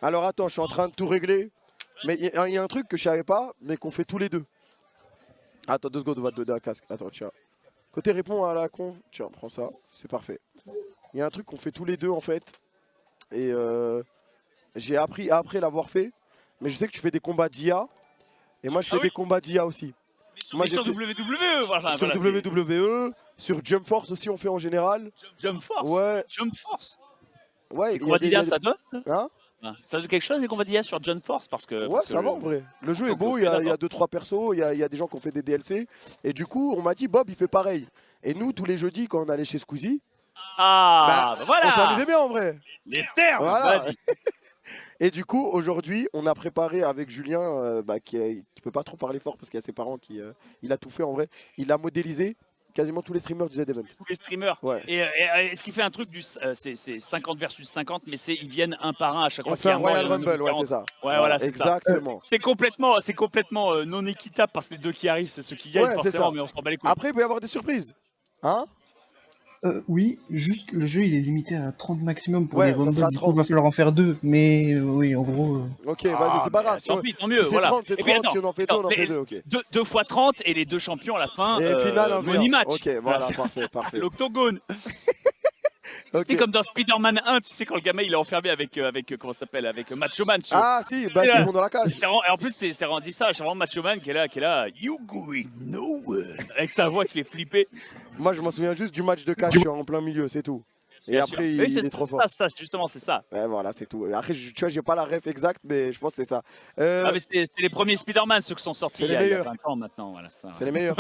Alors attends, je suis en train de tout régler. Mais il y a un truc que je savais pas, mais qu'on fait tous les deux. Attends, 2 secondes, on va te donner un casque. Attends, tiens. Côté répond à la con, tiens, prends ça, c'est parfait. Il y a un truc qu'on fait tous les deux en fait. Et j'ai appris après l'avoir fait. Mais je sais que tu fais des combats d'IA. Et moi je fais des combats d'IA aussi. Moi, sur WWE, voilà, sur WWE, sur Jump Force aussi on fait en général. Jump Force. Ouais. Jump Force. Ouais. Les combats d'IA, ça donne Hein? Ça donne quelque chose les combats d'IA sur Jump Force parce que. Ouais, ça va en vrai. Le jeu est beau, il y a 2-3 persos, il y a des gens qui ont fait des DLC. Et du coup, on m'a dit, Bob, il fait pareil. Et nous, tous les jeudis, quand on allait chez Squeezie, voilà, on s'amusait bien en vrai. Les termes, voilà. Vas-y. Et du coup, aujourd'hui, on a préparé avec Julien, qui peut pas trop parler fort parce qu'il y a ses parents qui. Il a tout fait en vrai. Il a modélisé quasiment tous les streamers du Z-Event. Tous les streamers. Ouais. Et ce qui fait un truc, c'est 50 versus 50, mais ils viennent un par un à chaque fois. On fait un Royal Rumble, ouais, c'est ça. Ouais, voilà, c'est exactement. C'est complètement non équitable parce que les deux qui arrivent, c'est ceux qui gagnent, forcément, mais on s'en bat les couilles. Après, il peut y avoir des surprises. Hein? Oui, juste le jeu il est limité à 30 maximum pour Ouais, les Rumble, du coup il va falloir en faire 2, mais oui en gros... Ok, vas-y, c'est pas grave. Tant pis, tant mieux, si voilà. 30, c'est 30, si on en fait 2, on en fait 2, ok. 2 fois 30 et les deux champions à la fin, et final, money match. Ok, voilà, parfait. L'octogone. Okay. C'est comme dans Spider-Man 1, tu sais, quand le gamin il est enfermé avec comment ça s'appelle, avec Macho Man. Ah si, bah c'est bon dans la cage. Et en plus, c'est rendu ça, c'est vraiment Macho Man qui est là, you going nowhere, avec sa voix qui fait flipper. Moi, je m'en souviens juste du match de catch en plein milieu, c'est tout. Et après, il est trop fort. Justement, c'est ça. Ouais, voilà, c'est tout. Après, tu vois, j'ai pas la ref exacte, mais je pense que c'est ça. Mais c'était les premiers Spider-Man, ceux qui sont sortis il y a 20 ans maintenant. Voilà, c'est les meilleurs.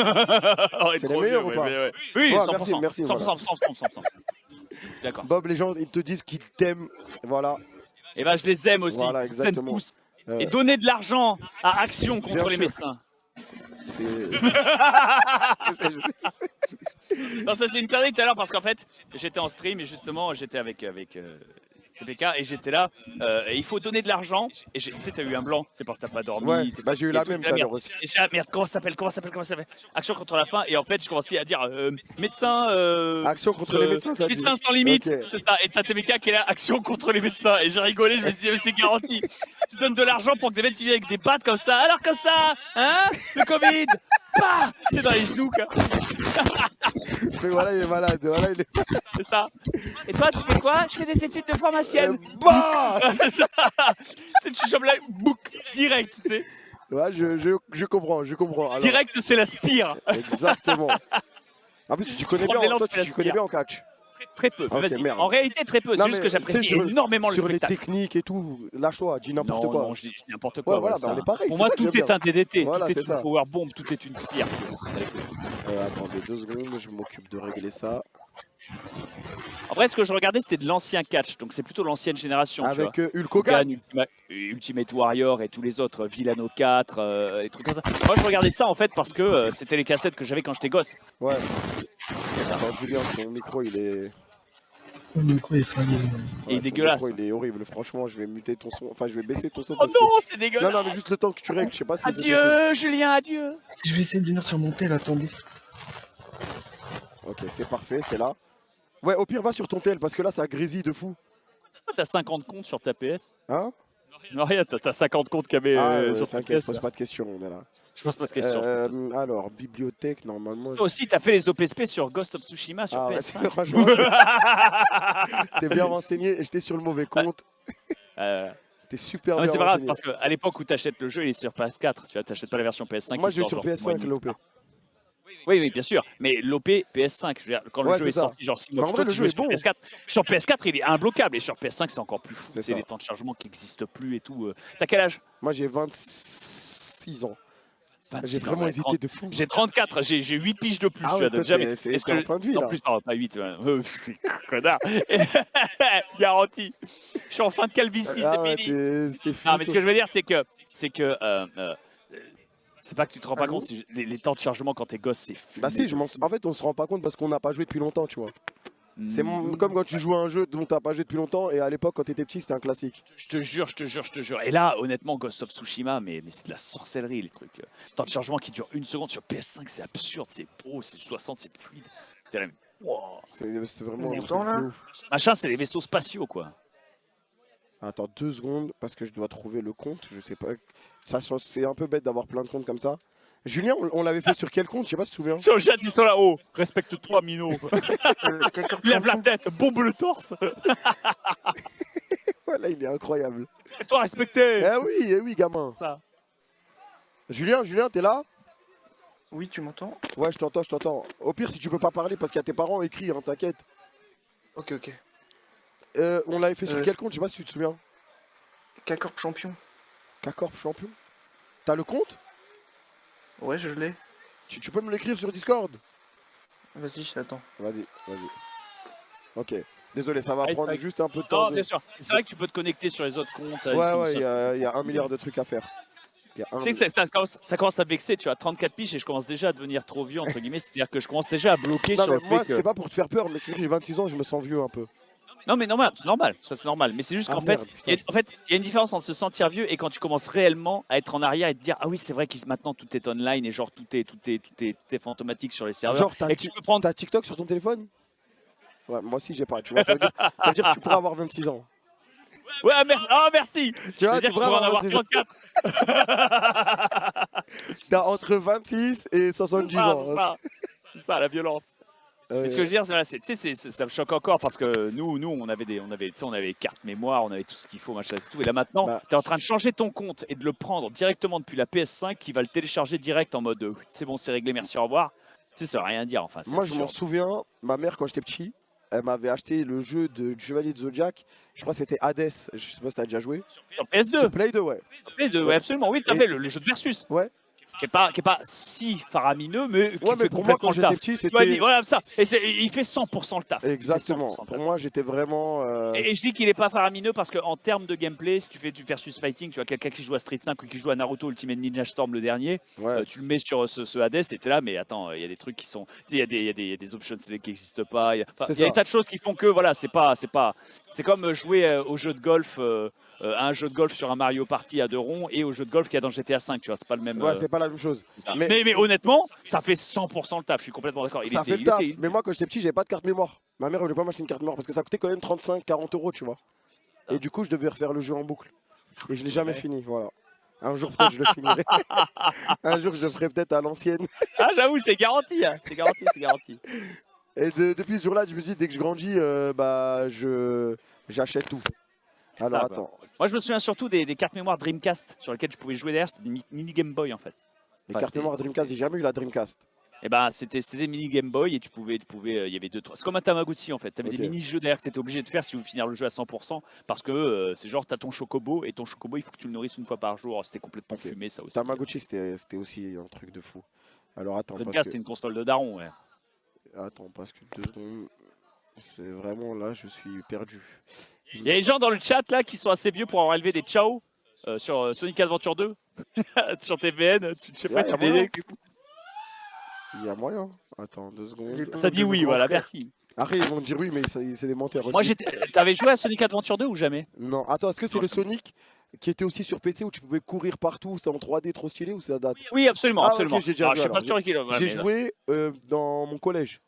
C'est les meilleurs ou pas? Oui, ouais, 100%, merci. 100%. D'accord. Bob, les gens, ils te disent qu'ils t'aiment. Voilà. Et ben, je les aime aussi. Voilà, exactement. Et donner de l'argent à Action contre les médecins. je sais. Non, ça c'est une connerie tout à l'heure parce qu'en fait j'étais en stream et justement j'étais avec TPK et j'étais là et il faut donner de l'argent et tu sais t'as eu un blanc, c'est parce que t'as pas dormi. Ouais, bah j'ai eu la même tout à l'heure aussi. Et j'ai merde, comment ça s'appelle Action contre la faim et en fait je commençais à dire médecin Action contre les médecins, ça médecins sans limite, c'est ça. Et t'as TPK qui est là, Action contre les médecins et j'ai rigolé, je me suis dit c'est garanti. Tu donnes de l'argent pour que des mecs viennent avec des battes comme ça, alors comme ça, hein, le Covid, bah, c'est dans les genoux quoi. Mais voilà, il est malade, C'est ça. Et toi, tu fais quoi? Je fais des études de pharmacienne. Bah c'est ça. Tu chopes la boucle direct, tu sais. Ouais, je comprends. Alors, direct, c'est la spire. Exactement. En plus, tu connais bien en catch. Très peu. Okay, en réalité, très peu. C'est juste que j'apprécie énormément le spectacle. Sur les techniques et tout, lâche-toi, dis n'importe quoi. Non, je dis n'importe quoi. Ouais, voilà, bah on est pareil. Pour moi, tout est un DDT, voilà, tout est une powerbomb, tout est une spire. Attendez 2 secondes, je m'occupe de régler ça. Après, ce que je regardais, c'était de l'ancien catch, donc c'est plutôt l'ancienne génération. Avec Hulk Hogan, Ultimate Warrior et tous les autres, Villano 4, des trucs comme ça. Moi, je regardais ça en fait parce que c'était les cassettes que j'avais quand j'étais gosse. Ouais. Attends, Julien, ton micro il est. Le micro est failli. Il est dégueulasse. Il est horrible, franchement, je vais muter ton son. Enfin, je vais baisser ton son. Oh non, c'est dégueulasse. Non, mais juste le temps que tu règles, je sais pas si. Adieu, Julien, adieu. Je vais essayer de venir sur mon tel, attendez. Ok, c'est parfait, c'est là. Ouais, au pire, va sur ton tel parce que là, ça grésille de fou. T'as 50 comptes sur ta PS? Hein? Non, rien, t'as 50 comptes KB sur ta PS. Pose pas de questions, on est là. Je pose pas de questions. Alors, bibliothèque, normalement. Ça aussi, t'as fait les OPSP sur Ghost of Tsushima sur PS. Ouais, franchement. T'es bien renseigné et j'étais sur le mauvais compte. T'es super bien renseigné. C'est pas grave, parce qu'à l'époque où t'achètes le jeu, il est sur PS4. Tu vois, t'achètes pas la version PS5. Moi, j'ai sur PS5 l'OP. Oui, bien sûr. Mais l'OP PS5, je veux dire, quand le jeu est sorti, genre 6 mois plus tôt, le jeu est bon. PS4. Sur PS4, il est imbloquable. Et sur PS5, c'est encore plus fou. C'est les temps de chargement qui n'existent plus et tout. T'as quel âge? Moi, j'ai 26 ans. J'ai vraiment hésité de fou. J'ai 34, j'ai 8 piges de plus. Ah ouais, c'est en fin de vie, là. En plus, pas 8. Connard. Garanti. Je suis en fin de calvitie, c'est fini. Non, mais ce que je veux dire, c'est que c'est pas que tu te rends pas compte, les temps de chargement quand t'es gosse, c'est fou. Bah si, en fait, on se rend pas compte parce qu'on n'a pas joué depuis longtemps, tu vois. C'est comme quand tu joues à un jeu dont t'as pas joué depuis longtemps et à l'époque, quand t'étais petit, c'était un classique. Je te jure. Et là, honnêtement, Ghost of Tsushima, mais c'est de la sorcellerie, les trucs. Temps de chargement qui dure 1 seconde sur PS5, c'est absurde, c'est pro, c'est 60, c'est fluide. Wow. C'est vraiment un truc de ouf. Machin, c'est les vaisseaux spatiaux, quoi. Attends 2 secondes parce que je dois trouver le compte. Je sais pas. C'est un peu bête d'avoir plein de comptes comme ça. Julien, on l'avait fait sur quel compte? Je sais pas si tu te souviens. Sur le chat, ils sont là-haut. Respecte-toi, Mino. Quelqu'un Lève la tête, bombe le torse. Voilà, il est incroyable. Sois respecté. Eh oui, gamin. Ça. Julien, t'es là? Oui, tu m'entends? Ouais, je t'entends. Au pire, si tu peux pas parler parce qu'il y a tes parents écrits, hein, t'inquiète. Ok, ok. On l'avait fait sur quel compte? Je sais pas si tu te souviens. K-Corp champion. K-Corp champion. T'as le compte? Ouais, je l'ai. Tu peux me l'écrire sur Discord? Vas-y, je t'attends. Vas-y. Ok. Désolé, ça va Ouais, prendre c'est vrai. juste un peu de temps. Non, bien sûr. C'est vrai que tu peux te connecter sur les autres comptes. Ouais, il y a 1 milliard de trucs à faire. Il y a un Tu sais que ça commence à vexer, tu as 34 piges et je commence déjà à devenir trop vieux, entre guillemets. C'est-à-dire que je commence déjà à bloquer Non, sur mais le moi, fait que... c'est pas pour te faire peur, mais tu sais, j'ai 26 ans, je me sens vieux un peu. Non, mais c'est normal, ça c'est normal. Mais c'est juste Ah, qu'en merde, fait, il y a une différence entre se sentir vieux et quand tu commences réellement à être en arrière et te dire ah oui, c'est vrai que maintenant tout est online et genre tout est fantomatique sur les serveurs. Genre, Et que tu peux prendre. t'as TikTok sur ton téléphone? Ouais, moi aussi, j'ai pas. Tu vois, ça veut dire que tu pourras avoir 26 ans. Ouais, merci. Tu vois, C'est-à-dire tu que tu pourras pourras en avoir 26 ans. 34. T'as entre 26 et 70 ans. C'est ça, la violence. Mais ce que je veux dire, voilà, ça me choque encore parce que nous, on avait des cartes mémoire, on avait tout ce qu'il faut, machin, tout. Et là maintenant, tu es en train de changer ton compte et de le prendre directement depuis la PS5 qui va le télécharger direct en mode c'est bon, c'est réglé, merci, au revoir. Tu sais, ça veut rien dire. Enfin, Moi, je m'en souviens, ma mère, quand j'étais petit, elle m'avait acheté le jeu de Chevalier de Zodiac. Je crois que c'était Hades. Je sais pas si t'as déjà joué. Sur PS2. Sur Play 2, ouais. PS2, ouais, absolument. Oui, tu as fait le jeu de Versus. Ouais. Qui est pas si faramineux, mais qui Ouais, mais fait pour moi, quand complètement le taf. j'étais petit, c'était. Voilà, ça. Et il fait 100% le taf. Exactement. Pour moi, j'étais vraiment. Et je dis qu'il est pas faramineux parce qu'en termes de gameplay, si tu fais du versus fighting, tu vois quelqu'un qui joue à Street 5 ou qui joue à Naruto Ultimate Ninja Storm le dernier, Ouais. tu le mets sur ce Hades et t'es là, mais attends, il y a des trucs qui sont. Tu sais, il y a des options select qui n'existent pas. Il y a des tas de choses qui font que, voilà, c'est comme jouer au jeu de golf. Un jeu de golf sur un Mario Party à 2 ronds et au jeu de golf qu'il y a dans GTA 5, tu vois, c'est pas le même. Ouais, c'est pas la même chose. Mais honnêtement, ça fait 100% le taf, je suis complètement d'accord. Ça fait le taf. Mais moi, quand j'étais petit, j'avais pas de carte mémoire. Ma mère, elle voulait pas m'acheter une carte mémoire parce que ça coûtait quand même 35-40 €, tu vois. Et du coup, je devais refaire le jeu en boucle. Et je l'ai jamais fini, voilà. Un jour, peut-être, je le finirai. Un jour, je le ferai peut-être à l'ancienne. Ah, j'avoue, c'est garanti, hein. C'est garanti. Et depuis ce jour-là, je me suis dit, dès que je grandis, j'achète tout. Alors, attends. Moi, je me souviens surtout des cartes mémoire Dreamcast sur lesquelles je pouvais jouer derrière. C'était des mini Game Boy en fait. Les cartes mémoire Dreamcast, j'ai jamais eu la Dreamcast. Et ben, c'était des mini Game Boy et il y avait 2-3. C'est comme un Tamagotchi en fait. Tu avais des mini-jeux derrière que tu étais obligé de faire si tu veux finir le jeu à 100%. Parce que c'est genre, tu as ton chocobo et ton chocobo, il faut que tu le nourrisses une fois par jour. C'était complètement fumé ça aussi. Tamagotchi, c'était aussi un truc de fou. Alors, attends. Dreamcast, c'était une console de daron, ouais. Attends, parce que 2 secondes. C'est vraiment là, je suis perdu. Il y a des gens dans le chat là qui sont assez vieux pour avoir élevé des Chao sur Sonic Adventure 2 sur TVN. Je sais pas, tu l'as. Il y a moyen. Attends, 2 secondes. Ça dit oui, voilà, merci. Après, ils vont dire oui, mais c'est des menteurs aussi. Moi, t'avais joué à Sonic Adventure 2 ou jamais? Non, attends, est-ce que c'est le Sonic qui était aussi sur PC où tu pouvais courir partout, c'était en 3D trop stylé ou ça date? Oui, absolument, absolument. Okay, j'ai déjà joué, je suis pas sûr qu'il j'ai joué dans mon collège.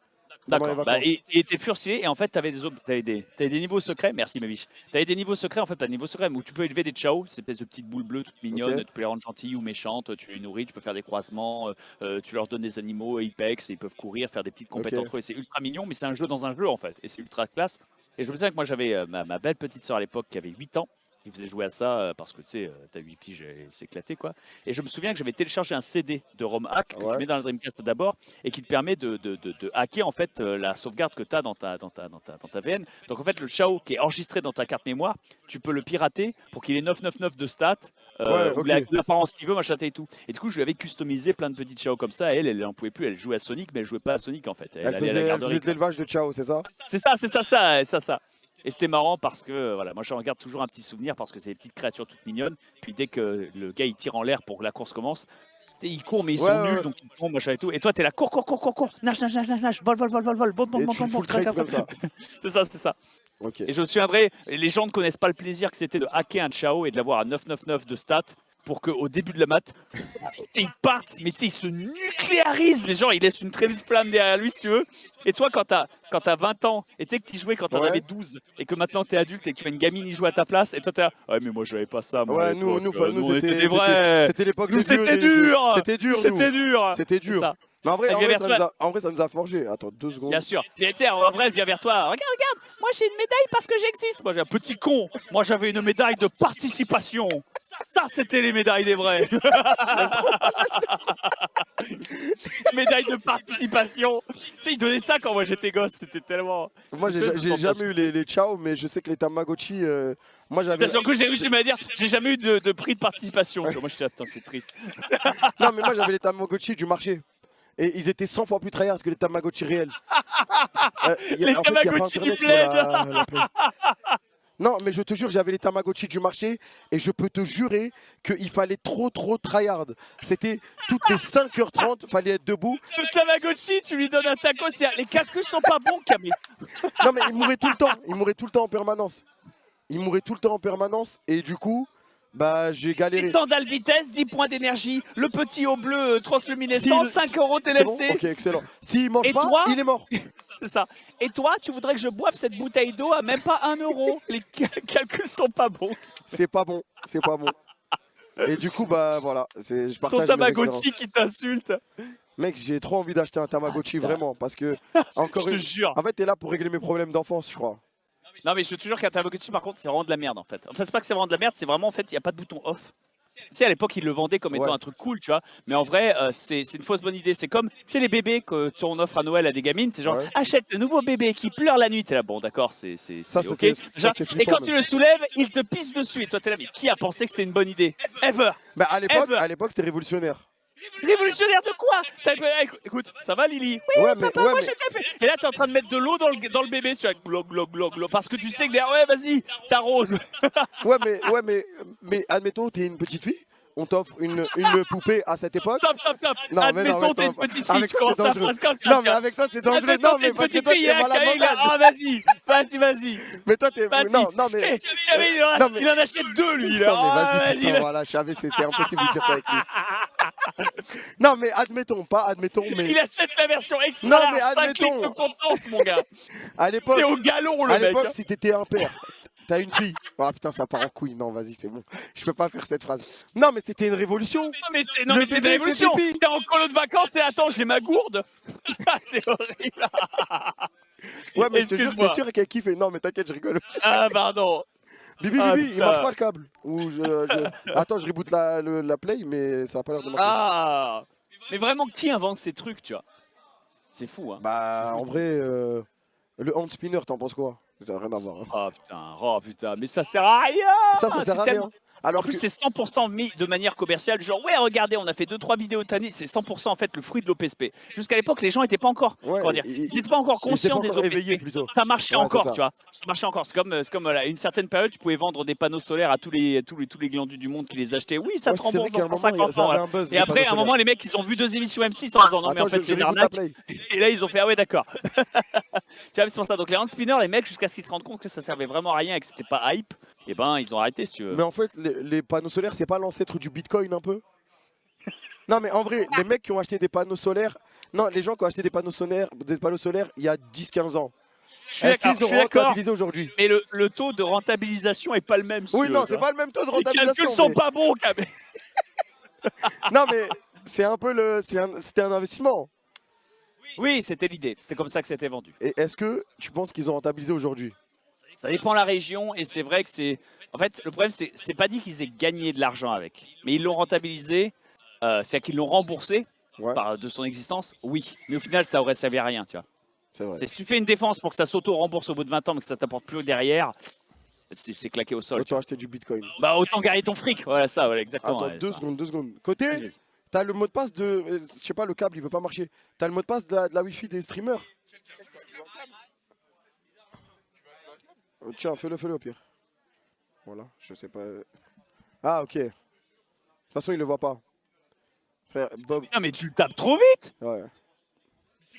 D'accord, et était pur stylé et en fait t'avais des niveaux secrets, merci ma biche. T'avais des niveaux secrets, en fait, t'as des niveaux secrets où tu peux élever des Chao, ces espèces de petites boules bleues toutes mignonnes, tu peux les rendre gentilles ou méchantes, tu les nourris, tu peux faire des croisements, tu leur donnes des animaux Apex, et ils peuvent courir, faire des petites compétences entre eux, et c'est ultra mignon, mais c'est un jeu dans un jeu en fait, et c'est ultra classe. Et je me souviens que moi j'avais ma belle petite soeur à l'époque qui avait 8 ans. Il faisait jouer à ça parce que tu sais, t'as 8 piges et il s'éclatait quoi. Et je me souviens que j'avais téléchargé un CD de ROM hack que tu mets dans le Dreamcast d'abord et qui te permet de hacker en fait la sauvegarde que tu as dans ta VN. Donc en fait, le Chao qui est enregistré dans ta carte mémoire, tu peux le pirater pour qu'il ait 999 de stats, l'apparence qu'il veut, machin et tout. Et du coup, je lui avais customisé plein de petites Chao comme ça. Elle en pouvait plus, elle jouait à Sonic, mais elle jouait pas à Sonic en fait. Elle faisait de l'élevage de Chao, c'est ça? C'est ça. Et c'était marrant parce que voilà, moi je regarde toujours un petit souvenir parce que c'est des petites créatures toutes mignonnes. Puis dès que le gars il tire en l'air pour que la course commence, ils courent mais ils sont nuls donc ils courent machin et tout. Et toi t'es là cours, nage, vol, comme ça. C'est ça. Okay. Et je me souviendrai, les gens ne connaissent pas le plaisir que c'était de hacker un Chao et de l'avoir à 999 de stats pour qu'au début de la mat, ils partent, mais tu sais, ils se nucléarisent, mais genre, ils laissent une traînée de flamme derrière lui, si tu veux. Et toi, quand t'as 20 ans, et tu sais que tu jouais quand t'en avais 12, et que maintenant t'es adulte et que tu as une gamine y jouer à ta place, et toi t'es là, ouais, mais moi j'avais pas ça, moi. Ouais, à nous, l'époque, nous on était c'était des vrais. c'était l'époque Nous, des vieux, c'était des- dur. C'était dur, nous. C'était dur. C'était C'est dur. ça. Mais en vrai, Elle vient vers toi. en vrai, ça nous a forgé. Attends, 2 secondes. Bien sûr. Mais tu sais, en vrai, elle vient vers toi. Regarde, regarde. Moi, j'ai une médaille parce que j'existe. Moi, j'ai un petit con. Moi, j'avais une médaille de participation. Ça, c'était les médailles des vrais. Médaille de participation. Tu sais, ils donnaient ça quand moi j'étais gosse. C'était tellement. Moi, Je me j'ai sens jamais eu les Ciao, mais je sais que les Tamagotchi. Moi, j'avais. Bien sûr que j'ai réussi à me dire, j'ai jamais eu de prix de participation. Tu vois, moi, j'étais là, putain, c'est triste. Non, mais moi, j'avais les Tamagotchi du marché. Et ils étaient 100 fois plus tryhard que les Tamagotchi réels. Les en fait, y a pas Tamagotchi du Internet sur la Play. Non, mais je te jure, j'avais les Tamagotchi du marché et je peux te jurer qu'il fallait trop tryhard. C'était toutes les 5h30, fallait être debout. Le Tamagotchi, tu lui donnes un taco, les calculs sont pas bons, Camille. Non, mais il mourait tout le temps. Il mourait tout le temps en permanence. Il mourait tout le temps en permanence et du coup, bah j'ai galéré. 10 sandales vitesse, 10 points d'énergie, le petit haut bleu transluminescent, 5 € C'est bon TLC. Ok, excellent. S'il mange Et pas, toi il est mort. C'est ça. Et toi, tu voudrais que je boive cette bouteille d'eau à même pas 1 €. Les calculs sont pas bons. C'est pas bon, c'est pas bon. Et du coup, bah voilà, je Ton partage mes Tamagotchi expériences. qui t'insulte. Mec, j'ai trop envie d'acheter un Tamagotchi, vraiment, parce que, encore Je te une... jure. En fait, t'es là pour régler mes problèmes d'enfance, je crois. Non, mais je te jure qu'un Tamagotchi, par contre, c'est vraiment de la merde en fait. Enfin, c'est pas que c'est vraiment de la merde, c'est vraiment en fait, il n'y a pas de bouton off. Tu sais, à l'époque, ils le vendaient comme étant Ouais. un truc cool, tu vois. Mais en vrai, c'est une fausse bonne idée. C'est comme, tu sais, les bébés que on offre à Noël à des gamines, c'est genre, Ouais. achète le nouveau bébé qui pleure la nuit. T'es là, bon, d'accord, c'est Ça, ok. c'était- ça, Genre, c'était et flippant, quand tu le soulèves, il te pisse dessus. Et toi, t'es là, mais qui a pensé que c'était une bonne idée? Ever! Bah à Ever. l'époque, c'était révolutionnaire. Révolutionnaire de quoi? Écoute, ça va Lily? Oui, Ouais, papa, moi je t'ai fait. Et là, t'es en train de mettre de l'eau dans le bébé, tu vois, glog, parce que tu sais que derrière, ouais, vas-y, t'arroses. mais admettons, t'es une petite fille, on t'offre une poupée à cette époque. Top. Non, mais non, Admettons, mais t'es une attends, petite fille, avec tu toi, commences c'est ta dangereux. phrase comme ça. Non, mais avec toi, c'est dangereux. Admettons, Non, t'es mais une parce que petite toi, fille, t'es hein, malade Camille, là. mental. Ah, vas-y. Mais toi, t'es. Vas-y. Non, mais. Camille, non, mais- il en achète 2, lui, là. Non, mais Ah, vas-y, putain, voilà, je savais, c'était impossible de dire ça avec lui. Non, mais admettons, mais. Il achète la version extra Non, large, mais 5 admettons. litres de contenance, mon gars. À l'époque, C'est au galon, le à mec. l'époque, si t'étais un père, t'as une fille. Ah putain, ça part en couille. Non, vas-y, c'est bon. Je peux pas faire cette phrase. Non, mais c'était une révolution. Non, mais c'est Le une bébé fait révolution. pipi. T'es en colo de vacances et attends, j'ai ma gourde. Ah, c'est horrible. Ouais, mais je te jure, Excuse-moi. c'est sûr qu'elle kiffe. Non, mais t'inquiète, je rigole. Ah, pardon. Bibi, Ah, il putain. marche pas le câble. Ou Attends, je reboot la play, mais ça a pas l'air de marcher. Ah. Mais vraiment, qui invente ces trucs, tu vois? C'est fou, hein. Bah, en vrai, le hand spinner, t'en penses quoi? Ça n'a rien à voir. Hein. Oh putain, mais ça sert à rien. Ça sert C'est à tellement- rien. Alors En plus, que- c'est 100% mis de manière commerciale. Genre, ouais, regardez, on a fait 2-3 vidéos tannées. C'est 100% en fait le fruit de l'OPSP. Jusqu'à l'époque, les gens n'étaient pas encore, Ouais, comment dire, ils n'étaient pas encore ils étaient pas conscients des encore éveillés, OPSP. plutôt. Ça marchait Ouais, encore, c'est ça. tu vois. Ça marchait encore. C'est comme à une certaine période, tu pouvais vendre des panneaux solaires à tous les glandus du monde qui les achetaient. Oui, ça Ouais, te c'est vrai rembourse qu'à un dans moment, 150 ça ans. avait voilà. un buzz. Et les après, panneaux à un solaires. moment, les mecs, ils ont vu 2 émissions M6 en disant non, mais en Attends, fait, c'est une reboot la arnaque. play. Et là, ils ont fait ah ouais, d'accord. Tu vois, c'est pour ça. Donc, les hand spinners, les mecs, jusqu'à ce qu'ils se rendent compte que ça servait vraiment à rien et que c'était pas hype, et ben, ils ont arrêté, si tu veux. Mais en fait, les panneaux solaires, c'est pas l'ancêtre du Bitcoin un peu? Non, mais en vrai, les mecs qui ont acheté des panneaux solaires, non, les gens qui ont acheté des panneaux solaires il y a 10-15 ans, est-ce qu'ils Je ont suis d'accord. rentabilisé aujourd'hui? Mais le taux de rentabilisation est pas le même. Si Oui, tu non, veux, c'est tu vois. pas le même taux de Les rentabilisation. calculs sont mais- pas bons, quand même. Non, mais c'est un peu c'était un investissement. Oui, c'était l'idée. C'était comme ça que c'était vendu. Et est-ce que tu penses qu'ils ont rentabilisé aujourd'hui? Ça dépend de la région et c'est vrai que c'est. En fait, le problème, c'est pas dit qu'ils aient gagné de l'argent avec, mais ils l'ont rentabilisé. C'est-à-dire qu'ils l'ont remboursé Ouais, de son existence. Oui, mais au final, ça aurait servi à rien, tu vois. c'est vrai. Si tu fais une défense pour que ça s'auto-rembourse au bout de 20 ans, mais que ça t'apporte plus derrière, c'est claqué au sol. tu Autant vois. acheter du Bitcoin. Bah autant gagner ton fric. Voilà ça, voilà exactement. Attends, ouais, 2 ça. secondes, 2 secondes. Vas-y, Côté, vas-y. t'as le mot de passe de. Je sais pas, le câble il veut pas marcher. T'as le mot de passe de la Wi-Fi des streamers. Tiens, fais-le au pire. Voilà, je sais pas. Ah, ok. De toute façon, il le voit pas. Frère, Bob. Non mais tu le tapes trop vite. Ouais.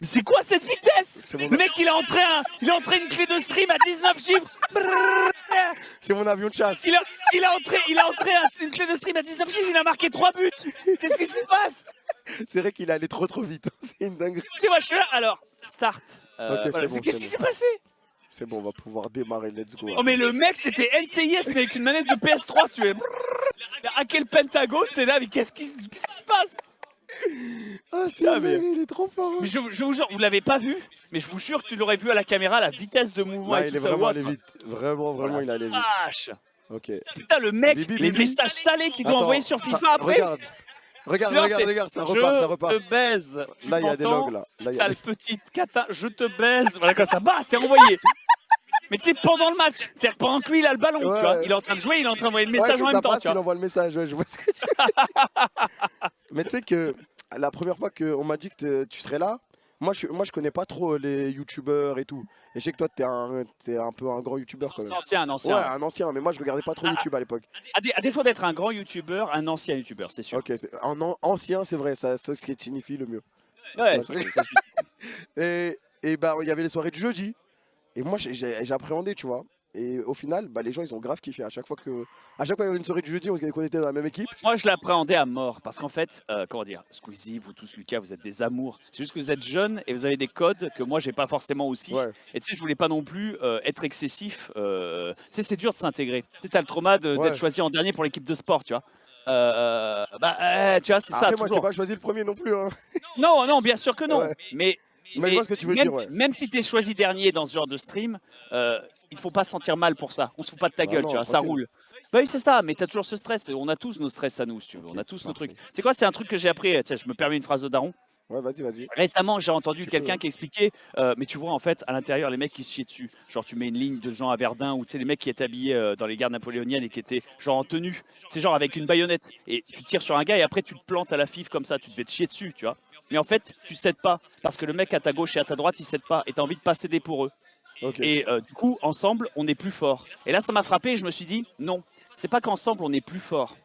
Mais c'est quoi cette vitesse? C'est mon- Le mec, il a entré une clé de stream à 19 chiffres. C'est mon avion de chasse. Il a entré une clé de stream à 19 chiffres, il a marqué 3 buts. Qu'est-ce qui se passe? C'est vrai qu'il est allé trop vite. C'est une dinguerie. Tu sais, moi, je suis là. Alors, start. Ok, c'est Voilà. bon, Qu'est-ce c'est qui bon. s'est passé? C'est bon, on va pouvoir démarrer. Let's go. Oh, mais le mec, c'était NCIS, mais avec une manette de PS3, tu es. À quel Pentagone, t'es là, mais qu'est-ce qui se passe? Ah, c'est Ah, mais- il est trop fort. Mais je vous jure, vous l'avez pas vu, mais je vous jure que tu l'aurais vu à la caméra, la vitesse de mouvement Ouais, et il tout est ça. vraiment what. allé vite. Vraiment, il est allé vite. Vache. Ok. Putain, le mec, Bibi, les Bibi. messages salés qu'il doit Attends, envoyer sur FIFA après. Regarde, Genre, regarde, ça je repart. te baise. Tu Là, il y a des m'entends, logs, là. Là, il y a sale des- petite cata, je te baise. Voilà, comme ça, bah, c'est envoyé. Mais tu sais, pendant le match, c'est-à-dire que pendant que lui, il a le ballon, Ouais, tu vois. ouais. Il est en train de jouer, il est en train d'envoyer le Ouais, message que en ça même temps, passe, tu vois. il envoie le message, ouais, je vois ce que tu veux dire. Mais tu sais que la première fois qu'on m'a dit que tu serais là, moi je connais pas trop les youtubeurs et tout. Et je sais que toi t'es un peu un grand youtubeur quand même. Un ancien. Ouais, un ancien, mais moi je regardais pas trop YouTube à l'époque. À défaut d'être un grand youtubeur, un ancien youtubeur, c'est sûr. Ok, ancien c'est vrai, ça ce qui signifie le mieux. Ouais, Et bah il y avait les soirées du jeudi. Et moi j'ai appréhendé, tu vois. Et au final, bah, les gens ils ont grave kiffé. À chaque fois qu'il y avait une soirée du jeudi, on était dans la même équipe. Moi, je l'appréhendais à mort parce qu'en fait, comment dire, Squeezie, vous tous, Lucas, vous êtes des amours. C'est juste que vous êtes jeunes et vous avez des codes que moi, j'ai pas forcément aussi. Ouais. Et tu sais, je voulais pas non plus être excessif. Tu sais, c'est dur de s'intégrer. Tu sais, t'as le trauma d'être Ouais. choisi en dernier pour l'équipe de sport, tu vois. Tu vois, c'est ça. Après moi je t'ai Toujours. pas choisi le premier non plus. Hein. Non, bien sûr que non. Ouais. Mais je vois ce que tu veux même, dire, ouais. même si t'es choisi dernier dans ce genre de stream, il faut pas se sentir mal pour ça. On se fout pas de ta Bah gueule, non, tu vois, ça tranquille. roule. Bah oui, c'est ça, mais t'as toujours ce stress. On a tous nos stress à nous, si tu veux. On a tous nos parfait. trucs. C'est quoi? C'est un truc que j'ai appris. Tiens, je me permets une phrase de daron. Ouais, vas-y. Récemment, j'ai entendu Tu quelqu'un peux. qui expliquait, mais tu vois, en fait, à l'intérieur, les mecs qui se chient dessus. Genre, tu mets une ligne de gens à Verdun ou tu sais, les mecs qui étaient habillés dans les gardes napoléoniennes et qui étaient genre en tenue. C'est genre avec une baïonnette. Et tu tires sur un gars et après, tu te plantes à la fif comme ça. Tu devais te chier dessus, tu vois. Mais en fait, tu cèdes pas. Parce que le mec à ta gauche et à ta droite, il cède pas. Et tu as envie de pas céder pour eux. Ok. Et du coup, ensemble, on est plus fort. Et là, ça m'a frappé et je me suis dit, non, c'est pas qu'ensemble, on est plus fort.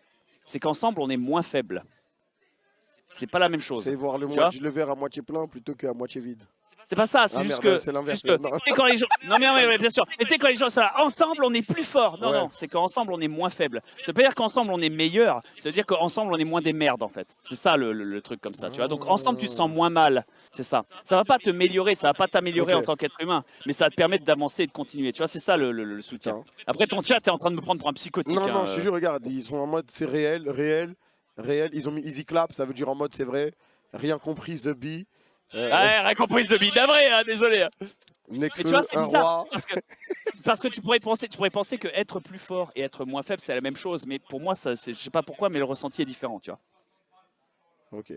C'est qu'ensemble, on est moins faible. C'est pas la même chose. C'est voir tu vois le verre à moitié plein plutôt qu'à moitié vide. C'est pas ça, c'est Ah, juste merde, que. c'est l'inverse, juste que- non. tu sais, quand les gens. Non, mais ouais, bien sûr. Mais tu sais, quand les gens sont là, ensemble, on est plus fort. Non, Ouais. non, c'est qu'ensemble, on est moins faible. Ça veut pas dire qu'ensemble, on est meilleur. Ça veut dire qu'ensemble, on est moins des merdes, en fait. C'est ça le truc comme ça, tu vois. Donc, ensemble, tu te sens moins mal. C'est ça. Ça va pas te améliorer, ça va pas t'améliorer Ok. en tant qu'être humain, mais ça va te permettre d'avancer et de continuer. Tu vois, c'est ça le soutien. Putain. Après, ton chat, t'es en train de me prendre pour un psychotique. Non, hein, je te jure, regarde, ils sont en mode c'est réel. Ils ont mis easy clap, ça veut dire en mode c'est vrai. Rien compris, The Bee. Ouais, rien compris, The Bee. D'avril, hein, désolé. hein. Mais tu vois, c'est un bizarre. roi. Parce que tu pourrais penser que être plus fort et être moins faible, c'est la même chose. Mais pour moi, je sais pas pourquoi, mais le ressenti est différent, tu vois. Ok.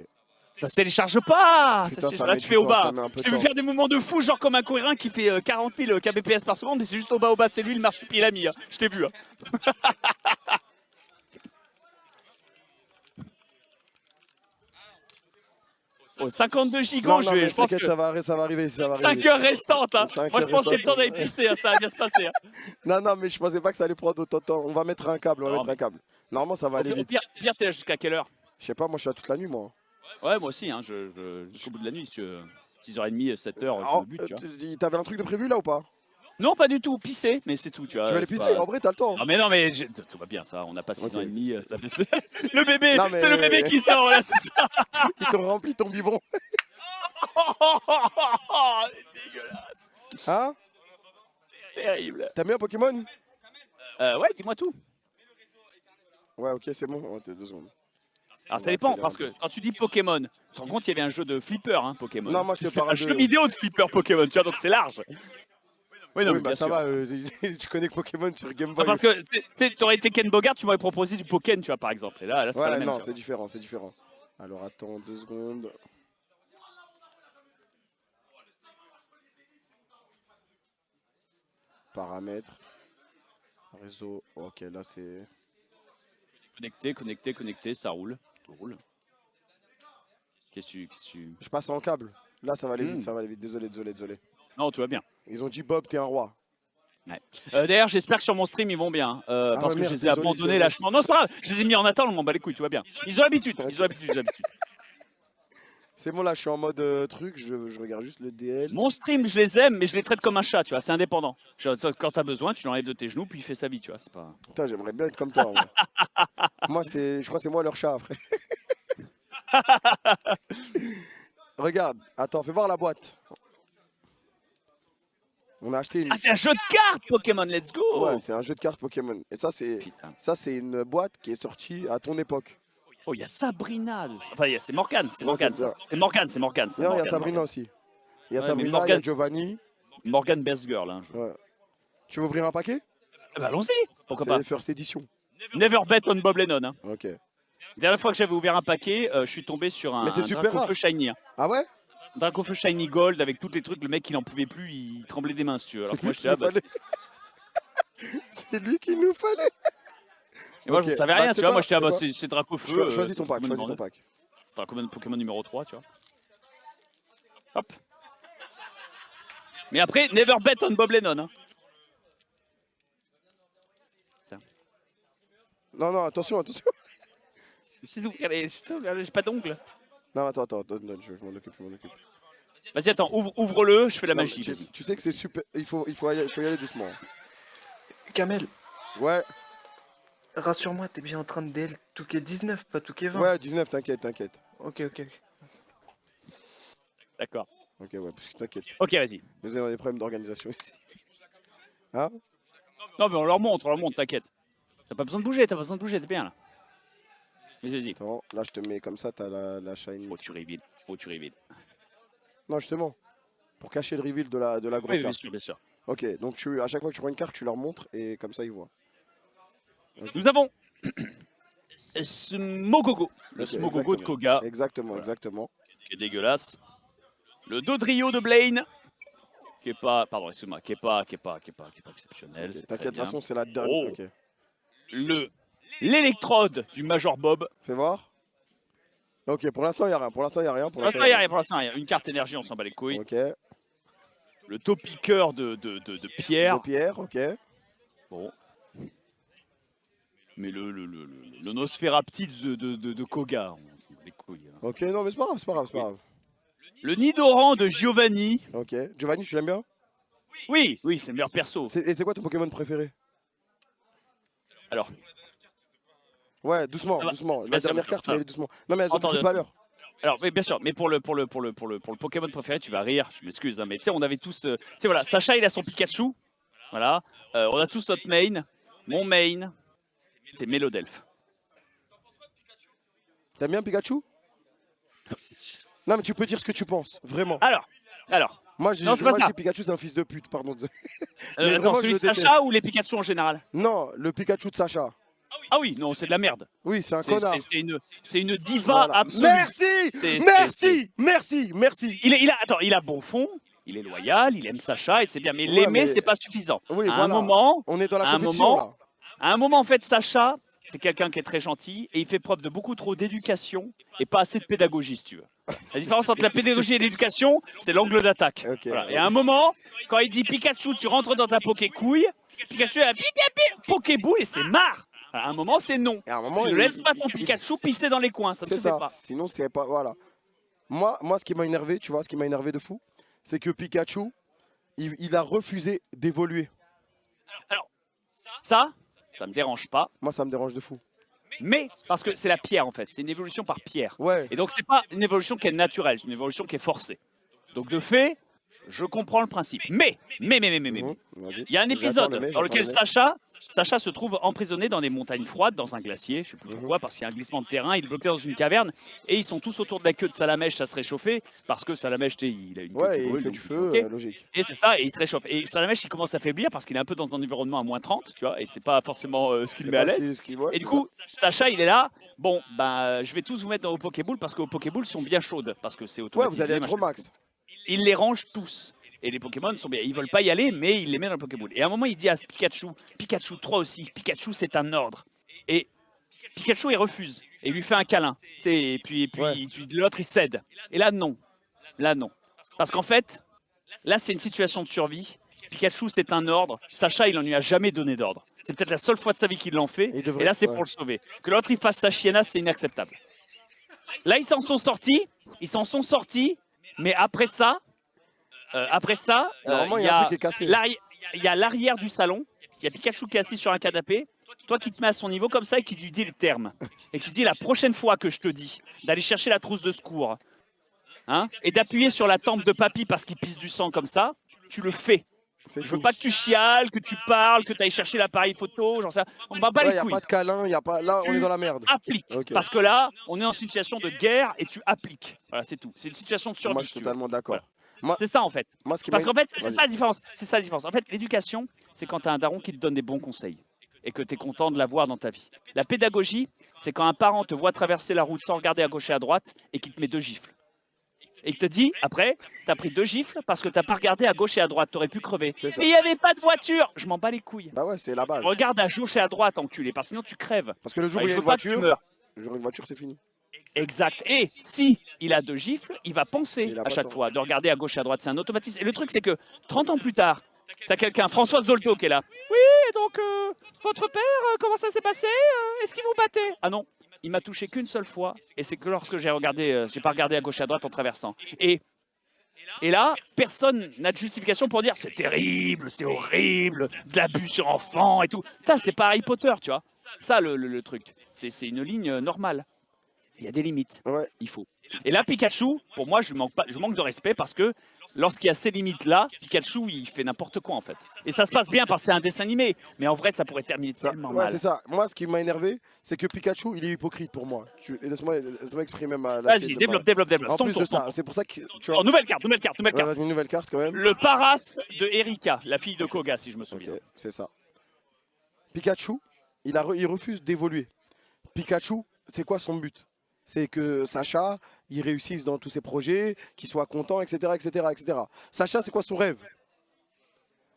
Ça se télécharge pas. Putain, ça Là, met tu du fais au temps, bas. ça met un peu Je t'ai de vu temps. faire des mouvements de fou, genre comme un coureur qui fait 40 000 kbps par seconde, mais c'est juste au bas, c'est lui le marsupial ami. Hein. Je t'ai vu. Hein. Oh, 52 gigants, Non, mais je pense t'inquiète, que ça va arriver. 5 heures restantes. Hein. 5 Moi, je heures pense qu'il y a le temps restantes. d'aller pisser, hein, ça va bien se passer. Hein. Non, mais je pensais pas que ça allait prendre autant de temps. On va mettre un câble, Non, Normalement, ça va aller Au vite. pire, t'es là jusqu'à quelle heure? Je sais pas, moi je suis là toute la nuit, moi. Ouais, moi aussi, hein, jusqu'au bout de la nuit, si tu veux. 6h30, 7h, c'est Oh, le but, tu vois. T'avais un truc de prévu là ou pas? Non, pas du tout, pisser, mais c'est tout, tu vois. Tu vas aller c'est pisser? pas- En vrai, t'as le temps. Ah mais non, mais tout va bien, ça, on n'a pas 6 ans et demi. Ça fait... le bébé, Non, mais- c'est le bébé qui sort, voilà, c'est ça. Ils t'ont rempli ton biberon. Dégueulasse, Hein? terrible. T'as mis un Pokémon? Ouais, dis-moi tout. Ouais, ok, c'est bon. Oh, t'es 2 secondes. Alors ça Ouais, dépend, accélère parce un que peu. quand tu dis Pokémon, tu te rends compte qu'il y avait un jeu de flipper, hein, Pokémon. Non, moi, je te C'est parle un de- jeu vidéo de flipper Pokémon, tu vois, donc c'est large. Oui, non, Oui, mais bah bien ça sûr. va, tu connais que Pokémon sur Game Non, Boy. parce que tu aurais été Ken Bogart, tu m'aurais proposé du Pokémon, tu vois, par exemple. Et là c'est pas la Ouais, même. non, tu vois. c'est différent. Alors attends 2 secondes. Paramètres. Réseau. Ok, là c'est. Connecté, ça roule. Tout roule. Qu'est-ce que tu... Je passe en câble. Là ça va aller Hmm. vite, ça va aller vite. Désolé. Non, tout va bien. Ils ont dit Bob, t'es un roi. D'ailleurs, j'espère que sur mon stream, ils vont bien. Parce ouais, que merde, je les ai désolé, abandonnés c'est lâchement. Non, c'est pas grave. Je les ai mis en attente, on m'en bat les couilles, tout va bien. Ils ont l'habitude. C'est bon, là, je suis en mode truc, je regarde juste le DL. Mon stream, je les aime, mais je les traite comme un chat, tu vois, c'est indépendant. Quand t'as besoin, tu l'enlèves de tes genoux, puis il fait sa vie, tu vois, c'est pas... Putain, j'aimerais bien être comme toi. Moi, moi je crois que c'est moi leur chat après. Regarde, attends, fais voir la boîte. On a acheté une. Ah, c'est un jeu de cartes Pokémon, let's go. Ouais, c'est un jeu de cartes Pokémon. Et ça, Putain. c'est une boîte qui est sortie à ton époque. Oh, il y a Sabrina. Enfin, c'est Morgane, c'est Ouais, Morgane. c'est ça. C'est Morgane, c'est Morgane. Non, il y a Sabrina aussi. Il y a Ouais, mais Sabrina, il y Morgane- a Giovanni. Morgane Best Girl. Hein, Ouais. Tu veux ouvrir un paquet? Bah, allons-y, pourquoi pas. C'est First Edition. Never bet on Bob Lennon. Hein. Ok. La dernière fois que j'avais ouvert un paquet, je suis tombé sur un, Mais c'est un super Dracofeu rare. Shiny. Hein. Ah ouais? Dracofeu Shiny Gold avec tous les trucs, le mec il en pouvait plus, il tremblait des mains si tu veux. Alors C'est que moi lui j'étais là, qu'il nous fallait. C'est lui qu'il nous fallait. et moi Ok. je savais Bah, rien, tu tu sais vois, quoi, moi j'étais là, tu bah, sais c'est Dracofeu. Choisis ton pack, choisis ton pack. C'est Pokémon numéro 3, tu vois. Hop. Mais après, never bet on Bob Lennon. Hein. Non, non, attention, attention. C'est tout, regardez, j'ai pas d'ongle. Non, attends, donne, je m'en occupe, Vas-y, attends, ouvre-le, je fais la Non, magie. mais vas-y. tu sais que c'est super. Il faut y aller doucement. Kamel, Ouais, rassure-moi, t'es bien en train de DL Touquet 19, pas Touquet 20. ouais, 19, t'inquiète. Ok, ok. D'accord. Ok, ouais, parce que t'inquiète. Ok, vas-y. Désolé, on a des problèmes d'organisation ici. Hein? Non, mais on leur montre, t'inquiète. T'as pas besoin de bouger, t'es bien là. Vas-y. Attends, là je te mets comme ça, t'as la shine. Oh, tu reveal. Non, justement, pour cacher le reveal de la grosse Oui, carte. bien sûr. Ok, donc à chaque fois que tu prends une carte, tu leur montres et comme ça ils voient. Nous avons Smogogo. Le Ok, Smogogo de exactement. Koga, Exactement, Voilà. exactement. qui est dégueulasse. Le Dodrio de Blaine, qui est pas, pardon, excuse-moi, qui est pas exceptionnel. Ok, c'est t'inquiète, de très toute bien. façon, c'est la donne. Oh. Ok. L'électrode du Major Bob. Fais voir. Ok, pour l'instant, il n'y a rien. Pour l'instant, il y a rien. Une carte énergie, on s'en bat les couilles. Ok. Le Topiqueur de Pierre. De Pierre, ok. Bon. Mais le Nosferaptite de Koga, on s'en bat les couilles. Hein. Ok, non, mais c'est pas grave. Le Nidoran de Giovanni. Ok. Giovanni, tu l'aimes bien? Oui, c'est le meilleur perso. Et c'est quoi ton Pokémon préféré? Alors, Ouais, doucement. Bien La sûr, dernière bien carte, sûr. faut y aller doucement. Non, mais elles ont Entendu. beaucoup de valeur. alors oui, bien sûr, mais pour le Pokémon préféré, tu vas rire, je m'excuse, hein, mais tu sais, on avait tous... tu sais, voilà, Sacha, il a son Pikachu, voilà, on a tous notre main, mon main, c'est Mélodelph. T'aimes bien Pikachu? Non, mais tu peux dire ce que tu penses, vraiment. Alors, Moi, non, c'est pas ça. je dis Pikachu, c'est un fils de pute, pardon. Mais attends, vraiment, celui je de le Sacha ou les Pikachu en général? Non, le Pikachu de Sacha. Ah oui, non, c'est de la merde. Oui, c'est un connard. C'est une diva Voilà. absolue. Merci. Il a bon fond, il est loyal, il aime Sacha et c'est bien, mais Ouais, l'aimer, mais- c'est pas suffisant. Oui, à voilà. un moment, On est dans la À un compétition, moment, en fait, Sacha, c'est quelqu'un qui est très gentil et il fait preuve de beaucoup trop d'éducation et pas assez de pédagogie, si tu veux. La différence entre la pédagogie et l'éducation, c'est l'angle d'attaque. Ok. Voilà. Et à un moment, quand il dit Pikachu, tu rentres dans ta Poké-couille, Pikachu a Pokéboule et c'est marre. À un moment, c'est non. Et à un moment, Tu ne laisses pas ton Pikachu pisser dans les coins, ça ne C'est se fait ça. pas. Sinon, c'est pas. Voilà. Moi, ce qui m'a énervé, tu vois, ce qui m'a énervé de fou, c'est que Pikachu, il a refusé d'évoluer. Ça me dérange pas, Moi, ça me dérange de fou. mais parce que c'est la pierre en fait, c'est une évolution par pierre. Ouais. Et donc c'est pas une évolution qui est naturelle, c'est une évolution qui est forcée. Donc de fait, je comprends le principe. Mais, Mhm. Vas-y. il y a un J'attends épisode le mais, dans lequel j'attends le Sacha se trouve emprisonné dans des montagnes froides, dans un glacier, je sais plus Mhm. pourquoi, parce qu'il y a un glissement de terrain, il est bloqué dans une caverne, et ils sont tous autour de la queue de Salamèche à se réchauffer, parce que Salamèche, tu sais, il a une queue Ouais, qui et il brûle, fait donc, du feu, ok. logique. Et c'est ça, et il se réchauffe. Et Salamèche, il commence à faiblir parce qu'il est un peu dans un environnement à moins 30, tu vois, et c'est pas forcément ce qui le met à l'aise. Et du coup, Sacha, il est là. Bon, ben, je vais tous vous mettre dans vos Pokéballs parce que vos Pokéballs sont bien chaudes, parce que c'est Ouais, automatisé. vous allez être machin. au max. Il les range tous. Et les Pokémon sont bien. Ils veulent pas y aller, mais il les met dans le Pokéball. Et à un moment, il dit à Pikachu, Pikachu 3 aussi, Pikachu c'est un ordre. Et Pikachu, il refuse. Et il lui fait un câlin. Tu sais, et puis Ouais. l'autre, il cède. Et là, non. Parce qu'en fait, là, c'est une situation de survie. Pikachu, c'est un ordre. Sacha, il en lui a jamais donné d'ordre. C'est peut-être la seule fois de sa vie qu'il l'en fait. Il devrait- Et là, c'est ouais. pour le sauver. Que l'autre, il fasse sa chiennasse, c'est inacceptable. Là, ils s'en sont sortis, mais après ça, Normalement, il il y a un truc qui est cassé. y a l'arrière du salon, il y a Pikachu qui est assis sur un canapé, toi qui te mets à son niveau comme ça et qui lui dit le terme. Et tu dis la prochaine fois que je te dis d'aller chercher la trousse de secours, hein, et d'appuyer sur la tempe de papy parce qu'il pisse du sang comme ça, tu le fais. Je veux pas que tu chiales, que tu parles, que tu ailles chercher l'appareil photo, genre ça. On va pas Il les n'y a couilles. pas de câlin, il y a pas. Là, on est dans la merde. Applique. Ok. Parce que là, on est en situation de guerre et tu appliques. Voilà, c'est tout. C'est une situation de survie. Moi, je suis totalement d'accord. C'est ça en fait. Moi, ce qui Parce m'a- qu'en fait, c'est Vas-y. ça la différence. C'est ça la différence. En fait, l'éducation, c'est quand tu as un daron qui te donne des bons conseils et que tu es content de l'avoir dans ta vie. La pédagogie, c'est quand un parent te voit traverser la route sans regarder à gauche et à droite et qui te met 2 gifles. Et qui te dit, après, tu as pris 2 gifles parce que tu n'as pas regardé à gauche et à droite, tu aurais pu crever. C'est ça. Mais il n'y avait pas de voiture. Je m'en bats les couilles. Bah ouais, c'est la base. Regarde à gauche et à droite, enculé, parce que sinon tu crèves. Parce que le jour où Ouais, il y a je une veux pas que tu voiture, meurs. c'est fini. Exact. Et si il a 2 gifles, il va penser Il a à pas chaque tort. fois de regarder à gauche et à droite. C'est un automatisme. Et le truc, c'est que 30 ans plus tard, tu as quelqu'un, Françoise Dolto, qui est là. Oui, et donc, votre père, comment ça s'est passé Est-ce qu'il vous battait? Ah non, il m'a touché qu'une seule fois. Et c'est que lorsque j'ai regardé, j'ai pas regardé à gauche et à droite en traversant. Et là, personne n'a de justification pour dire c'est terrible, c'est horrible, de l'abus sur enfant et tout. Ça, c'est pas Harry Potter, tu vois. Ça, le truc. C'est une ligne normale. Il y a des limites. Ouais. Il faut. Et là, Pikachu, pour moi, je manque de respect parce que lorsqu'il y a ces limites-là, Pikachu, il fait n'importe quoi en fait. Et ça se passe bien parce que c'est un dessin animé. Mais en vrai, ça pourrait terminer Ça, tellement ouais, mal. c'est ça. Moi, ce qui m'a énervé, c'est que Pikachu, il est hypocrite pour moi. Laisse-moi exprimer ma. Vas-y, développe. En Ton plus tour, de ça, ton tour. c'est pour ça que. Tu Oh, vois, nouvelle carte. ouais, vas-y, une nouvelle carte quand même. Le Paras de Erika, la fille de Koga, si je me souviens. Ok, c'est ça. Pikachu, il refuse d'évoluer. Pikachu, c'est quoi son but? C'est que Sacha, il réussisse dans tous ses projets, qu'il soit content, etc., etc. Sacha, c'est quoi son rêve?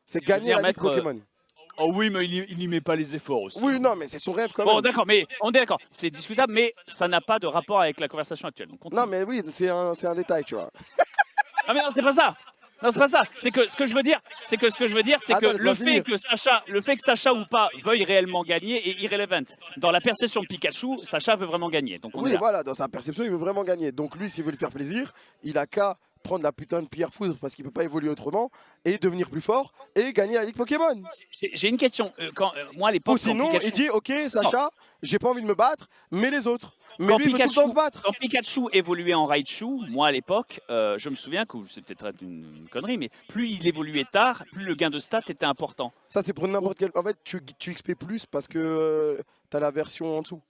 C'est gagner la Ligue mettre, Pokémon. Oh oui, mais il n'y met pas les efforts aussi. Oui, non, mais c'est son rêve quand Bon, même. d'accord, mais on est d'accord. C'est discutable, mais ça n'a pas de rapport avec la conversation actuelle. Donc continue. Non, mais oui, c'est un détail, tu vois. Ah, mais non, c'est pas ça. Non, c'est pas ça. C'est que ce que je veux dire, c'est que Attends, le laisse-moi fait que Sacha ou pas veuille réellement gagner est irrelevant. Dans la perception de Pikachu, Sacha veut vraiment gagner. Donc on est Oui, là. voilà, dans sa perception, il veut vraiment gagner. Donc lui, s'il veut lui faire plaisir, il a qu'à prendre la putain de pierre foudre parce qu'il peut pas évoluer autrement et devenir plus fort et gagner la Ligue Pokémon. J'ai une question. Moi, à l'époque, Ou sinon, quand Pikachu- il dit, ok, Sacha, j'ai pas envie de me battre, mais les autres. Mais Quand lui, il veut tout le temps se battre. Quand Pikachu évoluait en Raichu, moi à l'époque, je me souviens que c'est peut-être une connerie, mais plus il évoluait tard, plus le gain de stats était important. Ça, c'est pour n'importe quel. En fait, tu XP plus parce que t'as la version en dessous.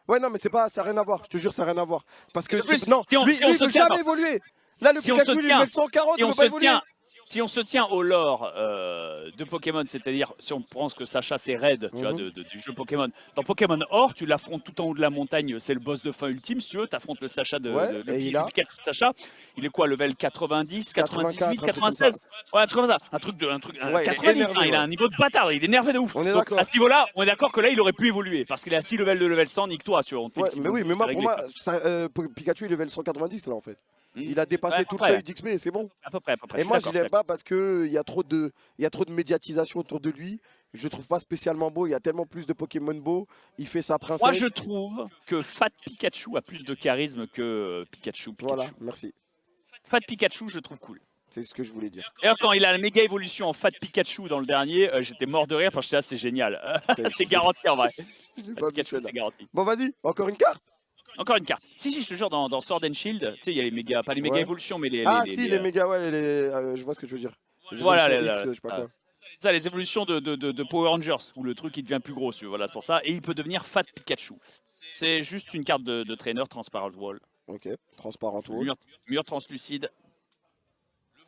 Ouais, non, mais c'est pas, ça n'a rien à voir. Je te jure, ça n'a rien à voir. Parce que De plus, non, si on lui, se il veut tient- jamais attends, évoluer. Là, le si on Pikachu, se il tient- met le 140, Si il on, veut se pas évoluer. si on se tient au lore de Pokémon, c'est-à-dire si on pense que Sacha c'est raid tu vois, du jeu Pokémon, dans Pokémon Or, tu l'affrontes tout en haut de la montagne, c'est le boss de fin ultime, si tu veux, tu affrontes le Sacha Ouais, et il a- le Pikachu de Sacha. Il est quoi, level 90, 98, 84, 96? Ouais, un truc comme ça. Un truc Ouais, il est 90, énervé, il a ouais. un niveau de bâtard, il est énervé de ouf. On est Donc, d'accord. à ce niveau-là, on est d'accord que là, il aurait pu évoluer parce qu'il est à 6 levels de level 100, nique-toi, tu vois. on te fait Ouais, le petit mais oui, bonus, mais moi, c'est pour réglé, moi, quoi. Pikachu, il est level 190 là en fait. Hmm. Il a dépassé Ouais, à tout peu le près. seuil d'XP, c'est bon. À peu près. Et suis moi, je d'accord, l'aime pas parce qu'il y a trop de médiatisation autour de lui. Je le trouve pas spécialement beau. Il y a tellement plus de Pokémon beaux. Il fait sa princesse. Moi, je trouve que Fat Pikachu a plus de charisme que Pikachu. Voilà, merci. Fat Pikachu, je trouve cool. C'est ce que je voulais dire. Et quand il a la méga évolution en Fat Pikachu dans le dernier, j'étais mort de rire parce que là, c'est génial. C'est garanti en vrai. J'ai Fat pas vu Pikachu, celle-là. c'est garanti. Bon, vas-y, encore une carte. Encore une carte. Si, je te jure, dans Sword and Shield, tu sais, il y a les méga, pas les méga Ouais. évolutions, mais les. Ah, si, les méga, ouais, je vois ce que tu veux dire. Les Voilà, évolutions X, je sais pas quoi. ça, les évolutions de Power Rangers, où le truc il devient plus gros, si tu veux, voilà, c'est pour ça. Et il peut devenir Fat Pikachu. C'est juste une carte de trainer Transparent Wall. Ok, transparent wall. Mur translucide.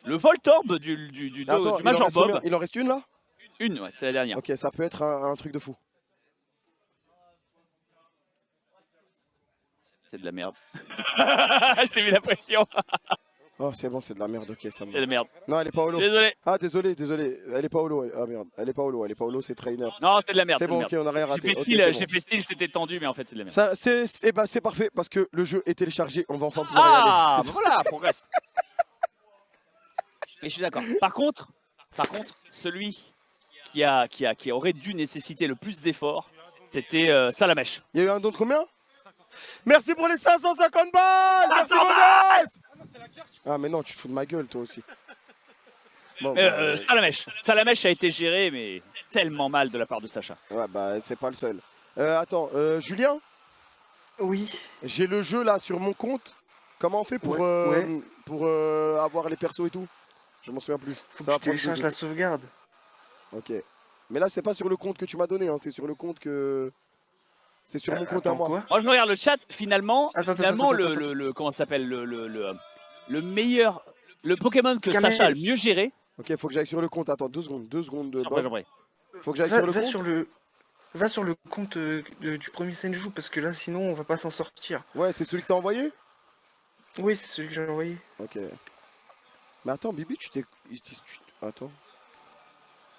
Le Voltorb du Attends, Major Bob. il en reste une là? Une, ouais, c'est la dernière. Ok, ça peut être un truc de fou. C'est de la merde. Je t'ai mis la pression. Oh, c'est bon, c'est de la merde, ok, ça me C'est de va. la merde. Non, elle est pas holo. Désolé. Ah, désolé. Elle est pas holo. Ah merde, elle est pas holo, c'est trainer. Non, c'est de la merde. C'est de la bon, merde. ok, on a rien J'ai raté. fait Ok, style, c'est j'ai bon. fait style, c'était tendu, mais en fait, c'est de la merde. Ça, c'est parfait parce que le jeu est téléchargé. On va enfin pouvoir y Ah, aller. voilà, progresse. Et je suis d'accord. Par contre, celui qui aurait dû nécessiter le plus d'efforts, c'était Salamèche. Il y a eu un don de combien? Merci pour les 550 balles. 500 Merci, mon gosse. Ah, mais non, tu te fous de ma gueule, toi aussi. Bon, Salamèche a été géré, mais tellement mal de la part de Sacha. ouais, bah, c'est pas le seul. Attends, Julien, Oui. j'ai le jeu là sur mon compte. Comment on fait pour, Ouais. pour avoir les persos et tout? Je m'en souviens plus. Faut Ça va que tu prendre télécharges 2 la sauvegarde. Ok. Mais là, c'est pas sur le compte que tu m'as donné, hein, c'est sur le compte que. C'est sur mon compte à Attends, moi. quoi? Moi, je regarde le chat. Finalement, Attends, comment ça s'appelle le meilleur, le Pokémon que Camel. Sacha a le mieux géré. Ok, faut que j'aille sur le compte. Attends, 2 secondes. 2 secondes de J'en prie, Bob. j'en prie. Faut que j'aille sur le Va compte. Va sur le compte du premier Senju parce que là sinon on va pas s'en sortir. Ouais, c'est celui que t'as envoyé? Oui, c'est celui que j'ai envoyé. Ok. Mais attends, Bibi, tu t'es. Attends.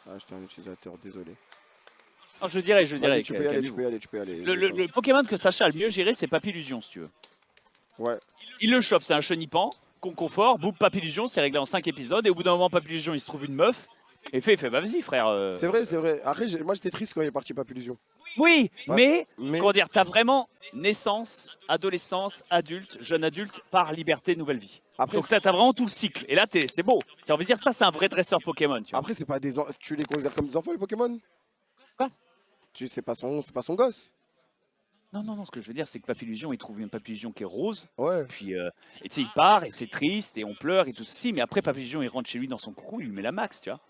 Ah, j'étais un utilisateur, désolé. Non, je dirais. Vas-y, tu peux y aller, tu calmez-vous. peux y aller, tu peux y aller. Le Pokémon que Sacha a le mieux géré, c'est Papillusion, si tu veux. Ouais. Il le chope, c'est un chenipan, confort, boum, Papillusion, c'est réglé en 5 épisodes, et au bout d'un moment, Papillusion, il se trouve une meuf, et il fait bah vas-y, frère. C'est vrai, c'est vrai. Après, moi j'étais triste quand il est parti Papillusion. Oui, Ouais, mais, comment dire, t'as vraiment naissance, adolescence, adulte, jeune adulte, par liberté, nouvelle vie. Après, Donc t'as vraiment tout le cycle, et là, c'est beau. Ça veut dire ça, c'est un vrai dresseur Pokémon, tu vois. Après, c'est pas des. Tu les considères comme des enfants, les Pokémon? Quoi? C'est pas son gosse. Non, ce que je veux dire, c'est que Papillusion, il trouve une Papillusion qui est rose, Ouais. puis et tu sais, il part, et c'est triste, et on pleure, et tout ceci, mais après, Papillusion, il rentre chez lui dans son cocon, il lui met la max, tu vois.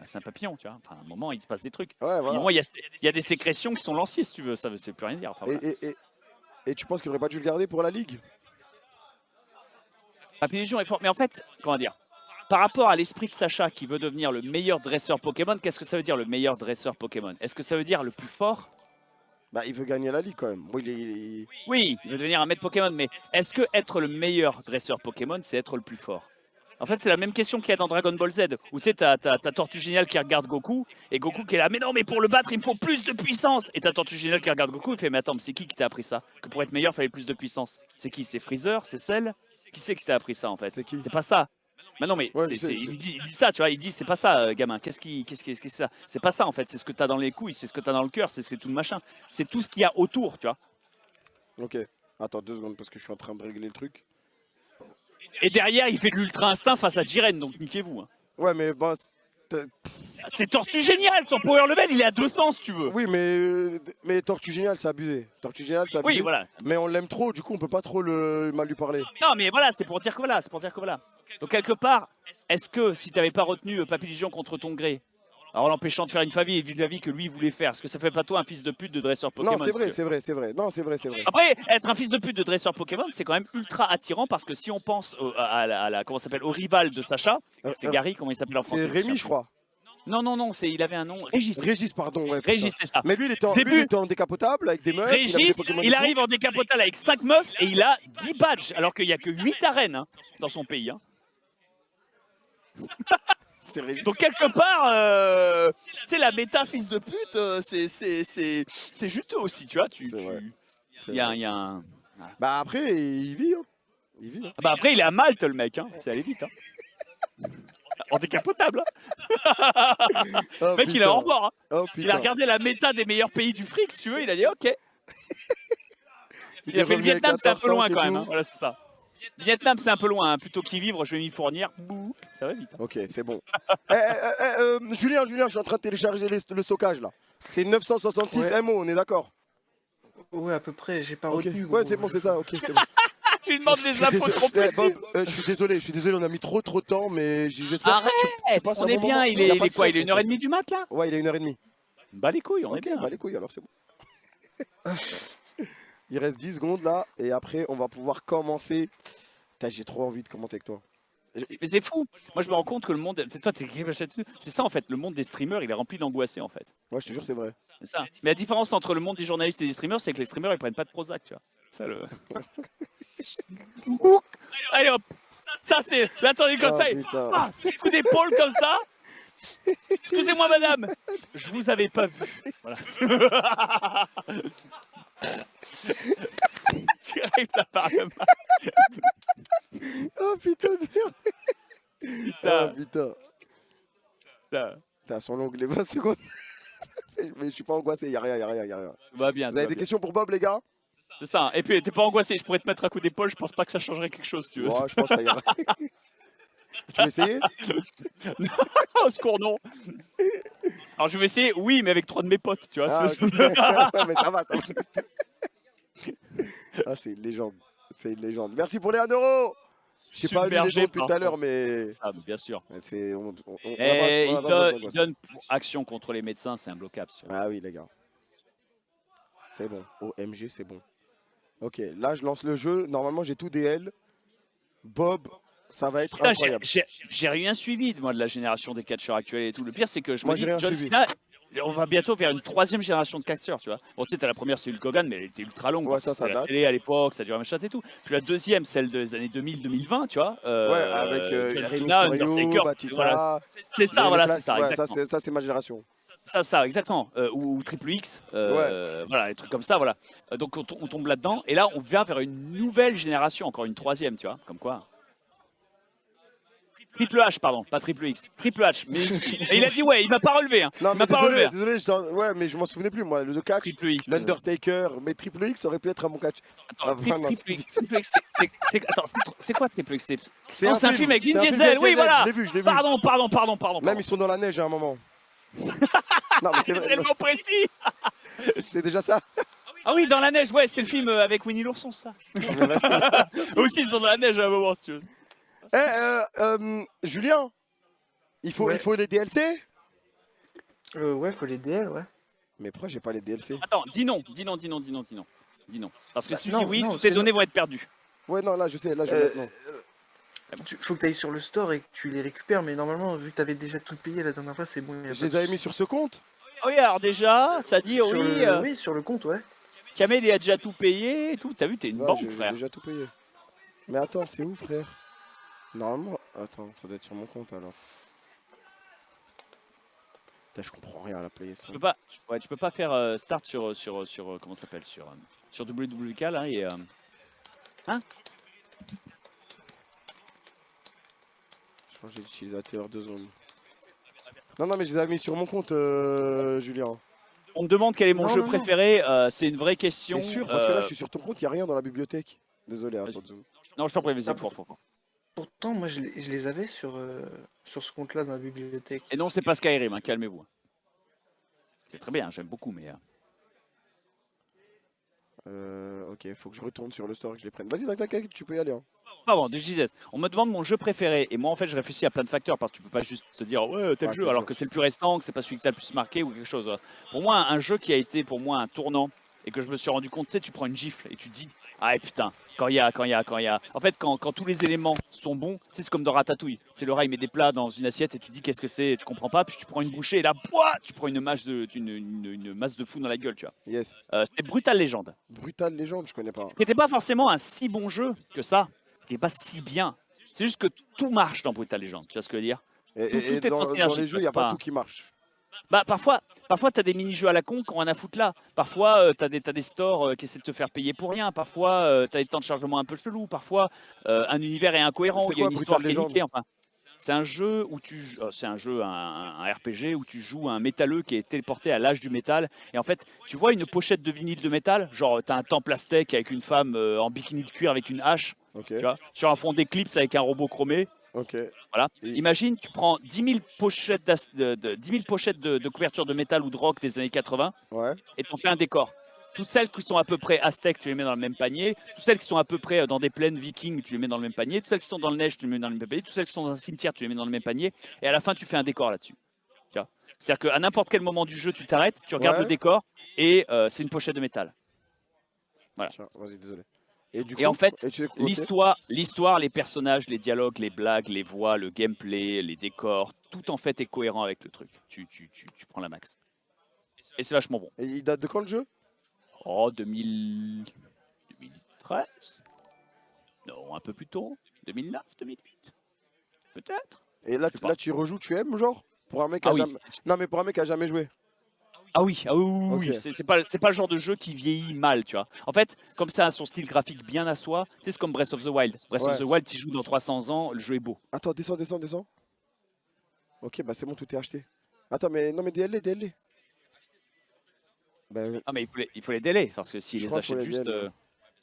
C'est un papillon, tu vois. Enfin, à un moment, il se passe des trucs. Ouais, À un voilà. moment, il y a des sécrétions qui sont lanciées, si tu veux, ça veut plus rien dire. Enfin, voilà. Et tu penses qu'il aurait pas dû le garder pour la ligue? Papillusion est fort, mais en fait, comment dire, par rapport à l'esprit de Sacha qui veut devenir le meilleur dresseur Pokémon, qu'est-ce que ça veut dire le meilleur dresseur Pokémon? Est-ce que ça veut dire le plus fort? Bah, il veut gagner la ligue quand même. Bon, Oui, il veut devenir un maître Pokémon, mais est-ce que être le meilleur dresseur Pokémon, c'est être le plus fort? En fait, c'est la même question qu'il y a dans Dragon Ball Z, où tu sais, t'as Tortue Géniale qui regarde Goku, et Goku qui est là, mais non, mais pour le battre, il me faut plus de puissance. Et t'as Tortue Géniale qui regarde Goku, il fait, mais attends, mais c'est qui t'a appris ça? Que pour être meilleur, il fallait plus de puissance. C'est qui? C'est Freezer? C'est Cell? Qui c'est qui t'a appris ça, en fait? C'est qui? C'est pas ça. Mais non, mais Ouais, il dit ça, tu vois, il dit, c'est pas ça, gamin. Qu'est-ce que c'est ça? C'est pas ça, en fait, c'est ce que t'as dans les couilles, c'est ce que t'as dans le cœur, c'est tout le machin. C'est tout ce qu'il y a autour, tu vois. Ok. Attends 2 secondes parce que je suis en train de régler le truc. Et derrière, il fait de l'ultra instinct face à Jiren, donc niquez-vous. Hein. Ouais, mais bon. C'est Tortue Géniale, son power level, il est à 200 si tu veux. Oui, mais Tortue Géniale, c'est abusé. Tortue Géniale, c'est abusé. Oui, voilà. Mais on l'aime trop, du coup, on peut pas trop mal lui parler. Non, mais voilà, c'est pour dire que voilà, Donc quelque part, est-ce que si t'avais pas retenu Papillusion contre ton gré, alors l'empêchant de faire une famille et vivre la vie que lui voulait faire, est-ce que ça fait pas toi un fils de pute de dresseur Pokémon? Non, c'est vrai, c'est vrai, c'est vrai. Non, c'est vrai, c'est vrai. Après, être un fils de pute de dresseur Pokémon, c'est quand même ultra attirant parce que si on pense comment ça s'appelle, au rival de Sacha, c'est Gary, comment il s'appelle en français? C'est Rémi, je crois. Non, il avait un nom, Régis. Régis, pardon. Ouais, Régis, c'est ça. mais lui, il était en décapotable avec des meufs. Régis, il arrive en décapotable avec 5 meufs et il a 10 badges, alors qu'il n'y a que 8 arènes hein, dans son pays. Hein. Donc quelque part, tu sais, la méta fils de pute, c'est juteux aussi, tu vois. Il y a un... Bah après, il vit. Hein. Il vit. Hein. Ah bah après, il est à Malte, le mec. Hein. C'est allé vite. Hein. En décapotable. Hein. Oh, mec, il est en bord. Hein. Oh, il a regardé la méta des meilleurs pays du fric, si tu veux. Il a dit OK. Il a fait le Vietnam, c'est un peu loin quand même. Hein. Voilà, c'est ça. Vietnam, c'est un peu loin. Hein. Plutôt qu'y vivre, je vais m'y fournir. Bouh, ça va vite. Hein. Ok, c'est bon. Julien, je suis en train de télécharger le stockage là. C'est 966 MO, on est d'accord? Ouais, à peu près, j'ai pas okay. retenu. Ouais, c'est bon, c'est ça, ok, c'est bon. Tu lui demandes des infos trop précises. Je suis désolé, on a mis trop de temps, mais j'espère Arrête, on est bien, il est quoi? Il est 1h30 du mat là? Ouais, il est 1h30. Bah les couilles, on est bien. Bah les couilles, alors c'est bon. Il reste 10 secondes là, et après on va pouvoir commencer. J'ai trop envie de commenter avec toi. Mais c'est fou. Moi je me rends compte que le monde, c'est toi, c'est ça en fait. Le monde des streamers, il est rempli d'angoissés en fait. Ouais, je te jure, c'est vrai. C'est ça. Mais la différence entre le monde des journalistes et des streamers, c'est que les streamers ils prennent pas de Prozac, tu vois. Ça le. Allez hop. Ça c'est. Mais attendez comme ça. Petit coup d'épaule comme ça. Excusez-moi madame. Je vous avais pas vu. Voilà. Je dirais que ça parle mal. Oh putain de merde. Putain. Oh putain. T'as son ongle les 20 secondes. Mais je suis pas angoissé, y'a rien. Va bien. Vous avez des questions pour Bob, les gars? C'est ça. Et puis, t'es pas angoissé. Je pourrais te mettre un coup d'épaule. Je pense pas que ça changerait quelque chose, tu veux. Ouais, je pense que ça ira. Tu veux essayer? Au secours, non. Alors, je vais essayer, oui, mais avec 3 de mes potes, tu vois. Ah, c'est- ok. Ouais, mais ça va, ça va. Ah, c'est une légende. C'est une légende. Merci pour les 1€. Je sais pas lu les Submergé dons depuis par tout à l'heure, mais ça, bien sûr. c'est on a Et on a il pas besoin donne, il d'angoisse. donne pour action contre les médecins, c'est imbloquable. Ça. Ah oui, les gars. C'est bon. OMG, c'est bon. Ok, là, je lance le jeu. Normalement, j'ai tout DL. Bob, ça va être Putain, incroyable. j'ai rien suivi, moi, de la génération des catcheurs actuels et tout. Le pire, c'est que je Moi, me j'ai dis, rien John suivi. Cena, on va bientôt vers une 3e génération de catcheurs, tu vois. Bon, tu sais, t'as la première, c'est Hulk Hogan, mais elle était ultra longue. Ouais, parce que ça c'était la date. télé à l'époque, ça durait machin et tout. Puis la deuxième, celle des années 2000-2020, tu vois. Ouais, avec John Rey Cena, Mysterio, Undertaker. Voilà, Batista. c'est ça, les voilà, classes. c'est ça, Ouais, exactement. ça, c'est ma génération. Ça, exactement. Ou Triple X, Ouais. voilà, des trucs comme ça, voilà. Donc on tombe là-dedans, et là on vient vers une nouvelle génération, encore une 3e, tu vois, comme quoi. Triple H, pardon, pas Triple X, Triple H. Mais et il a dit ouais, il m'a pas relevé, hein. Non, Il mais m'a pas relevé. désolé, ouais, mais je m'en souvenais plus, moi. Le catch, Triple X. l'Undertaker, mais Triple X aurait pu être à mon catch. Attends, Ah, vraiment, Triple X, attends, c'est quoi Triple X? c'est Non, un c'est un film avec c'est Vin un film Diesel, Vin oui, Diesel, voilà. Je l'ai vu, je l'ai vu. Pardon. Même ils sont dans la neige à un moment. Non, mais C'est tellement précis. c'est déjà ça. Ah oui, dans la neige, ouais, c'est le film avec Winnie l'ourson, ça. Aussi, ils sont dans la neige à un moment, si tu veux. Julien, il Ouais. faut les DLC. Ouais, faut les DL, ouais. Mais pourquoi j'ai pas les DLC? Attends, dis non. Parce que Bah, si je non, dis oui, non, toutes tes c'est données vont être perdues. Ouais, non, là, je sais, là, je Euh, maintenant. Faut que tu ailles sur le store et que tu les récupères, mais normalement, vu que t'avais déjà tout payé la dernière fois, c'est bon. Y a Je pas les de avais mis souci. sur ce compte. Ah oui, alors déjà, ça dit Sur oui, le... Oui, sur le compte, ouais. Kamel il a déjà tout payé et tout. T'as vu, t'es une Ouais, banque, j'ai frère. déjà tout payé. Mais attends, c'est où, frère? Normalement, attends, ça doit être sur mon compte alors. Putain, je comprends rien à la PlayStation. Tu peux pas faire start sur comment ça s'appelle sur WWK là et hein. Changer d'utilisateur, 2 secondes. Non, mais je les avais mis sur mon compte, Julien. On me demande quel est mon Non, jeu non, non. préféré. C'est une vraie question. T'es sûr? Parce que là, je suis sur ton compte, il n'y a rien dans la bibliothèque. Désolé, Vas-y. attends 2 secondes. Non, je t'en prie, vas-y, Ah, fort. Pourtant, moi, je les avais sur ce compte-là dans la bibliothèque. Et non, c'est pas Skyrim, hein, calmez-vous. C'est très bien, j'aime beaucoup, mais. Ok, faut que je retourne sur le store et que je les prenne. Vas-y, t'inquiète, tu peux y aller. Hein. Pardon, de JZ. On me demande mon jeu préféré et moi en fait je réfléchis à plein de facteurs parce que tu peux pas juste te dire ouais tel Ouais, jeu c'est alors sûr. que c'est le plus récent, que c'est pas celui que t'as le plus marqué ou quelque chose. Pour moi un jeu qui a été pour moi un tournant et que je me suis rendu compte, tu sais, tu prends une gifle et tu te dis ah putain quand il y a en fait quand tous les éléments sont bons, tu sais, c'est comme dans Ratatouille, c'est le rat il met des plats dans une assiette et tu dis qu'est-ce que c'est, tu comprends pas puis tu prends une bouchée et là pouah, tu prends une masse de fou dans la gueule tu vois. Yes. C'était Brutal Legend. Brutal Legend, je connais pas. Qui n'était pas forcément un si bon jeu que ça, qui n'est pas si bien. C'est juste que tout marche dans Brutal Legend, tu vois ce que je veux dire? Et, Tout est dans transsynergique, les tu jeux, vois, il n'y a c'est pas pas- tout qui marche. Bah, parfois tu as des mini-jeux à la con qui ont rien à foutre là. Parfois, tu as des stores qui essaient de te faire payer pour rien. Parfois, tu as des temps de chargement un peu chelou. Parfois, un univers est incohérent. C'est Il y a quoi une histoire Brutal qui est Legend? niquée. Enfin, c'est un jeu où un RPG où tu joues un métalleux qui est téléporté à l'âge du métal. Et en fait, tu vois une pochette de vinyle de métal, genre tu as un temple aztèque avec une femme en bikini de cuir avec une hache, Ok, tu vois, sur un fond d'éclipse avec un robot chromé. ok. Voilà. Et- Imagine, tu prends 10 000 pochettes, 10 000 pochettes de couverture de métal ou de rock des années 80 Ouais, et t'en fais un décor. Toutes celles qui sont à peu près aztèques, tu les mets dans le même panier. Toutes celles qui sont à peu près dans des plaines vikings, tu les mets dans le même panier. Toutes celles qui sont dans le neige, tu les mets dans le même panier. Toutes celles qui sont dans un cimetière, tu les mets dans le même panier. Et à la fin, tu fais un décor là-dessus. Tu vois. C'est-à-dire qu'à n'importe quel moment du jeu, tu t'arrêtes, tu regardes Ouais. le décor et c'est une pochette de métal. tiens, vas-y, désolé. Et du Et en fait, ok. l'histoire, les personnages, les dialogues, les blagues, les voix, le gameplay, les décors, tout en fait est cohérent avec le truc. Tu prends la max. Et c'est vachement bon. Et il date de quand le jeu? Oh, 2013? Non, un peu plus tôt. 2009, 2008? Peut-être. Et là, Je sais pas. tu rejoues, tu aimes, genre? Pour un mec Ah à oui. jamais... Non, mais pour un mec qui a jamais joué. Ah oui, oui. Ok. C'est pas le genre de jeu qui vieillit mal, tu vois. En fait, comme ça a son style graphique bien à soi, tu sais, c'est comme Breath of the Wild. Breath of Ouais. the Wild, tu joues dans 300 ans, le jeu est beau. Attends, descends. Ok, bah c'est bon, tout est acheté. Attends, mais non, mais DLL. Ben, Ah mais il faut les délais, parce que s'ils Je les crois qu'il faut achètent les juste... délais.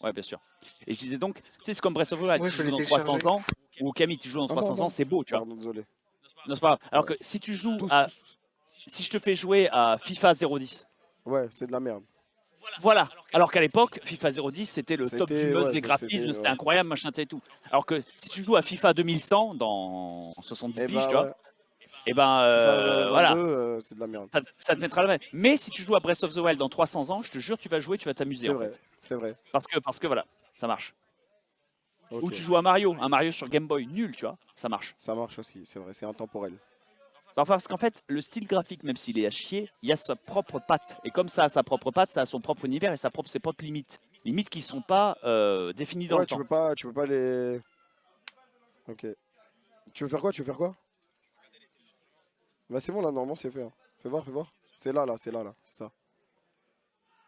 Ouais, bien sûr. Et je disais donc, tu sais, c'est comme Breath of the Wild, Ouais, tu faut joues les dans 300 télécharger. ans, ou Camille, tu joues dans Ah non, 300 ans, non. c'est beau, tu vois. Pardon, désolé. Non, c'est pas grave. Alors Ouais. que si tu joues Tous, à. tous. Si je te fais jouer à FIFA 010, Ouais, c'est de la merde. voilà. Alors qu'à l'époque, FIFA 010, c'était le top du C'était, must, ouais, des graphismes, c'était, c'était ouais. incroyable, machin, et tout. Alors que si tu joues à FIFA 2100 dans 70 Et piges, bah tu vois, ouais. et ben FIFA 22, voilà, c'est de la merde. ça te mettra la même. Mais si tu joues à Breath of the Wild dans 300 ans, je te jure, tu vas jouer, tu vas t'amuser C'est en vrai, fait. c'est vrai. Parce que voilà, ça marche. Ou Ok, tu joues à Mario, un Mario sur Game Boy, nul, tu vois, ça marche. ça marche aussi, c'est vrai, c'est intemporel. Enfin, parce qu'en fait, le style graphique, même s'il est à chier, il y a sa propre patte. Et comme ça a sa propre patte, ça a son propre univers et ses propres limites. Limites qui ne sont pas définies dans Ouais, le temps. tu peux pas les... Ok. Tu veux faire quoi? Tu veux faire quoi? Bah c'est bon là, normalement c'est fait. Hein. Fais voir, fais voir. C'est là, c'est là, c'est ça.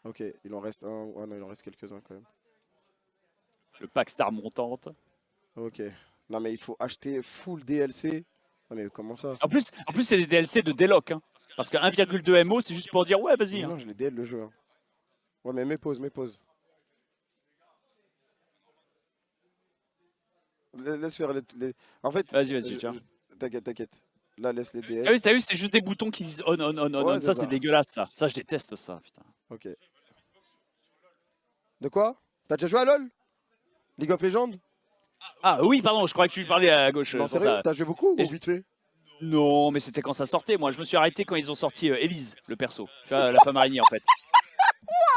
Ok, il en reste un. Ouais, non, il en reste quelques-uns quand même. Le pack star montante. Ok. Non, mais il faut acheter full DLC. Non, mais comment ça? En plus c'est des DLC de déloc. Hein. Parce que 1,2 MO, c'est juste pour dire ouais, vas-y. Hein. Non, je l'ai DL le jeu. Hein. Ouais, mais mets pause, mets pause. Laisse faire les... En fait, Vas-y, tiens. t'inquiète, t'inquiète. Là, laisse les DL. T'as vu, c'est juste des boutons qui disent on, on, on, on, Ouais, on. Ça, c'est dégueulasse, ça. Ça, je déteste ça, putain. Ok. De quoi? T'as déjà joué à LoL? League of Legends? Ah oui, pardon, je croyais que tu parlais à gauche. Non, pour sérieux? ça. T'as joué beaucoup Et ou vite fait? Non, mais c'était quand ça sortait. Moi, je me suis arrêté quand ils ont sorti Elise, le perso. Tu vois, la femme araignée, en fait.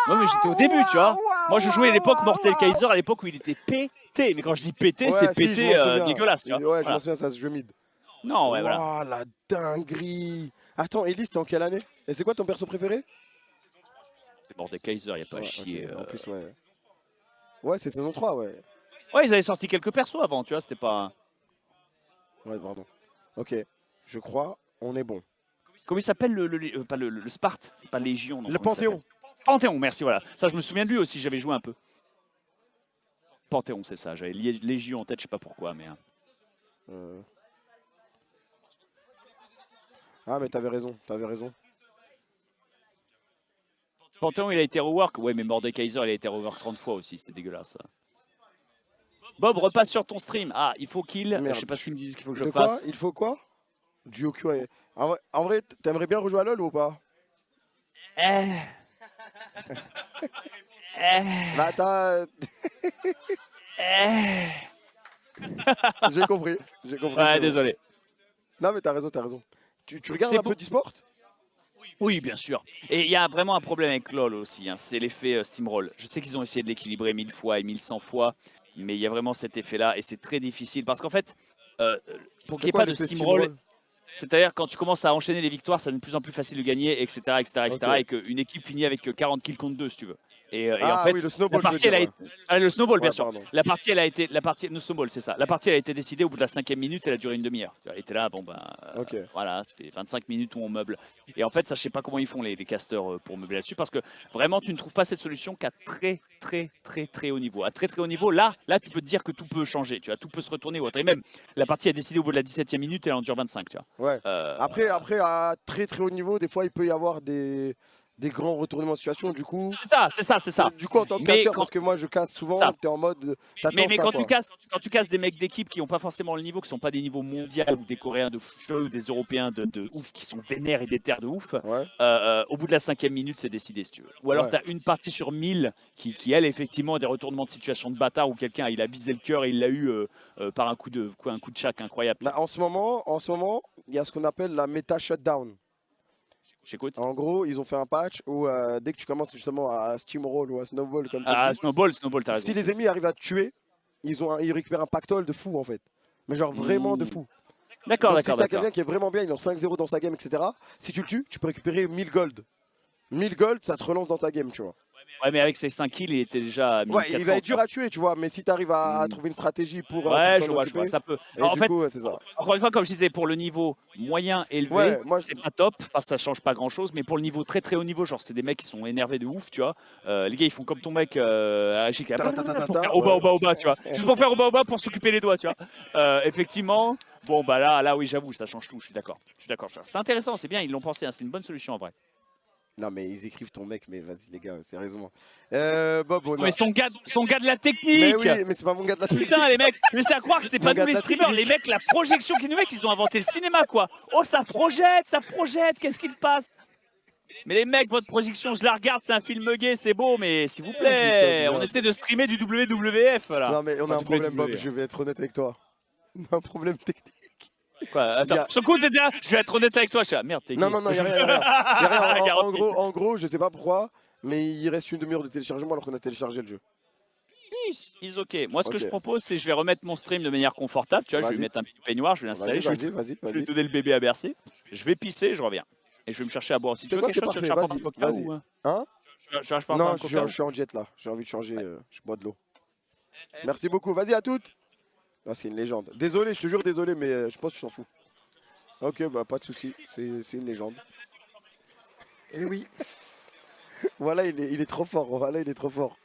Non, mais j'étais au début, tu vois. Moi, je jouais à l'époque Mortel Kaiser, à l'époque où il était pété. Mais quand je dis pété, c'est Ouais, si, pété je m'en souviens. dégueulasse, tu vois. Ouais, je Voilà. m'en souviens, ça se joue mid. Non, ouais, voilà. Waouh, la dinguerie! Attends, Elise, t'es en quelle année? Et c'est quoi ton perso préféré? C'est Mortel Kaiser, y a pas à Ouais, chier. ok, en plus, ouais. Ouais, c'est saison 3, ouais. Ouais, ils avaient sorti quelques persos avant, tu vois, c'était pas. Ouais, pardon. Ok, je crois, on est bon. Comment il s'appelle pas le Sparte? C'est pas Légion, non. Le comment il Panthéon. s'appelle Panthéon, merci, voilà. Ça, je me souviens de lui aussi, j'avais joué un peu. Panthéon, c'est ça. J'avais Légion en tête, je sais pas pourquoi, mais. Ah, mais t'avais raison, t'avais raison. Panthéon, il a été rework. Ouais, mais Mordekaiser, il a été rework 30 fois aussi, c'était dégueulasse. Ça. Bob, repasse sur ton stream. Ah, il faut qu'il. Merde. Je sais pas ce qu'ils me disent qu'il faut que je De quoi? fasse. Il faut quoi? Duo Q. En vrai, t'aimerais bien rejouer à LoL ou pas? Bah, t'as. J'ai compris, j'ai compris. Ouais, c'est bon. désolé. Non, mais t'as raison, t'as raison. Tu regardes un peu d'e-sport? Oui, bien sûr. Et il y a vraiment un problème avec LoL aussi, hein, c'est l'effet Steamroll. Je sais qu'ils ont essayé de l'équilibrer 1000 fois et 1100 fois, mais il y a vraiment cet effet-là et c'est très difficile parce qu'en fait, pour qu'il n'y ait pas de Steamroll, c'est-à-dire quand tu commences à enchaîner les victoires, ça devient de plus en plus facile de gagner, etc. Ok. Et qu'une équipe finit avec 40 kills contre 2, si tu veux. Et Ah en fait, oui, le snowball, la partie, je veux dire, le snowball, bien ouais, sûr. pardon. Le snowball, c'est ça. La partie, elle a été décidée au bout de la 5e minute, elle a duré une demi-heure. Elle était là, bon ben, Ok. voilà, c'était 25 minutes où on meuble. Et en fait, ça, je sais pas comment ils font les casters pour meubler là-dessus, parce que vraiment, tu ne trouves pas cette solution qu'à très haut niveau. À très haut niveau, là, tu peux te dire que tout peut changer, tu vois, tout peut se retourner ou autre. Et même, la partie est décidée au bout de la 17e minute, elle en dure 25, tu vois. Ouais. Après, à très haut niveau, des fois, il peut y avoir des grands retournements de situation. Du coup, c'est ça. Du coup, en tant que casteur, parce que moi, je casse souvent, t'es en mode. Mais quand tu casses des mecs d'équipe qui n'ont pas forcément le niveau, qui sont pas des niveaux mondiaux ou des Coréens de feu ou des Européens de ouf, qui sont vénères et déterres de ouf, au bout de la 5e minute, c'est décidé, si tu veux. Ou alors, tu as une partie sur 1000 qui, elle, effectivement, a des retournements de situation de bâtard où quelqu'un, il a visé le cœur et il l'a eu par un coup de chaque incroyable. Bah, en ce moment, il y a ce qu'on appelle la méta shutdown. J'écoute. En gros, ils ont fait un patch où dès que tu commences justement à steamroll ou à snowball comme ça. Snowball, t'as raison. Si les ennemis arrivent à te tuer, ils récupèrent un pactole de fou en fait. Mais genre vraiment de fou. D'accord. Si t'as quelqu'un qui est vraiment bien, il est en 5-0 dans sa game, etc. Si tu le tues, tu peux récupérer 1000 gold. 1000 gold, ça te relance dans ta game, tu vois. Ouais, mais avec ses 5 kills, il était déjà à 1400. Ouais, il va être dur à tuer, tu vois. Mais si tu arrives à trouver une stratégie pour. Ouais, je vois, ça peut. En fait, c'est ça. Encore une fois, comme je disais, pour le niveau moyen élevé, c'est pas top, parce que ça change pas grand chose. Mais pour le niveau très haut niveau, genre, c'est des mecs qui sont énervés de ouf, tu vois. Les gars, ils font comme ton mec Rachik, pour faire au bas, tu vois. Juste pour faire au bas pour s'occuper les doigts, tu vois. Effectivement, bon, bah là, oui, j'avoue, ça change tout, je suis d'accord. C'est intéressant, c'est bien, ils l'ont pensé, hein, c'est une bonne solution en vrai. Non, mais ils écrivent ton mec, mais vas-y, les gars, sérieusement. Bob, on a... Mais son gars de la Mais technique. oui, mais c'est pas mon gars de la technique. Putain, les mecs, mais c'est à croire que c'est Mon pas gars nous de les la streamers, les technique. mecs, la projection qu'ils nous mettent, ils ont inventé le cinéma quoi. Oh, ça projette, qu'est-ce qu'il passe? Mais les mecs, votre projection, je la regarde, c'est un film gay, c'est beau, mais s'il vous plaît, putain, on essaie de streamer du WWF là. Non, mais on a Enfin, un problème, Bob, WWE. je vais être honnête avec toi. On a un problème technique. Quoi, attends, Y a- sur le coup, t'es là, je vais être honnête avec toi, je suis là, merde, t'es Non, gay. non, non, y'a rien. Y a rien. Garanti. En gros, je sais pas pourquoi, mais il reste une demi-heure de téléchargement alors qu'on a téléchargé le jeu. Is ok. Moi, ce que Ok. je propose, c'est je vais remettre mon stream de manière confortable. Tu vois, je vais Vas-y. mettre un petit peignoir, je vais l'installer, je vais Vas-y. donner le bébé à bercer. Je vais pisser, je reviens. Et je vais me chercher à boire. Si tu C'est veux quoi, quelque chose, c'est tu parfait, cherches un vas-y, coca vas-y. ou... Hein? Je cherche pas un Non, coca je suis en jet là. J'ai envie de changer. Je bois de l'eau. Merci beaucoup. Vas-y, à toutes. Ah, c'est une légende. Désolé, je te jure, désolé, mais je pense que tu t'en fous. Ok, bah pas de soucis. C'est une légende. Eh oui. Voilà, il est trop fort. Voilà, il est trop fort.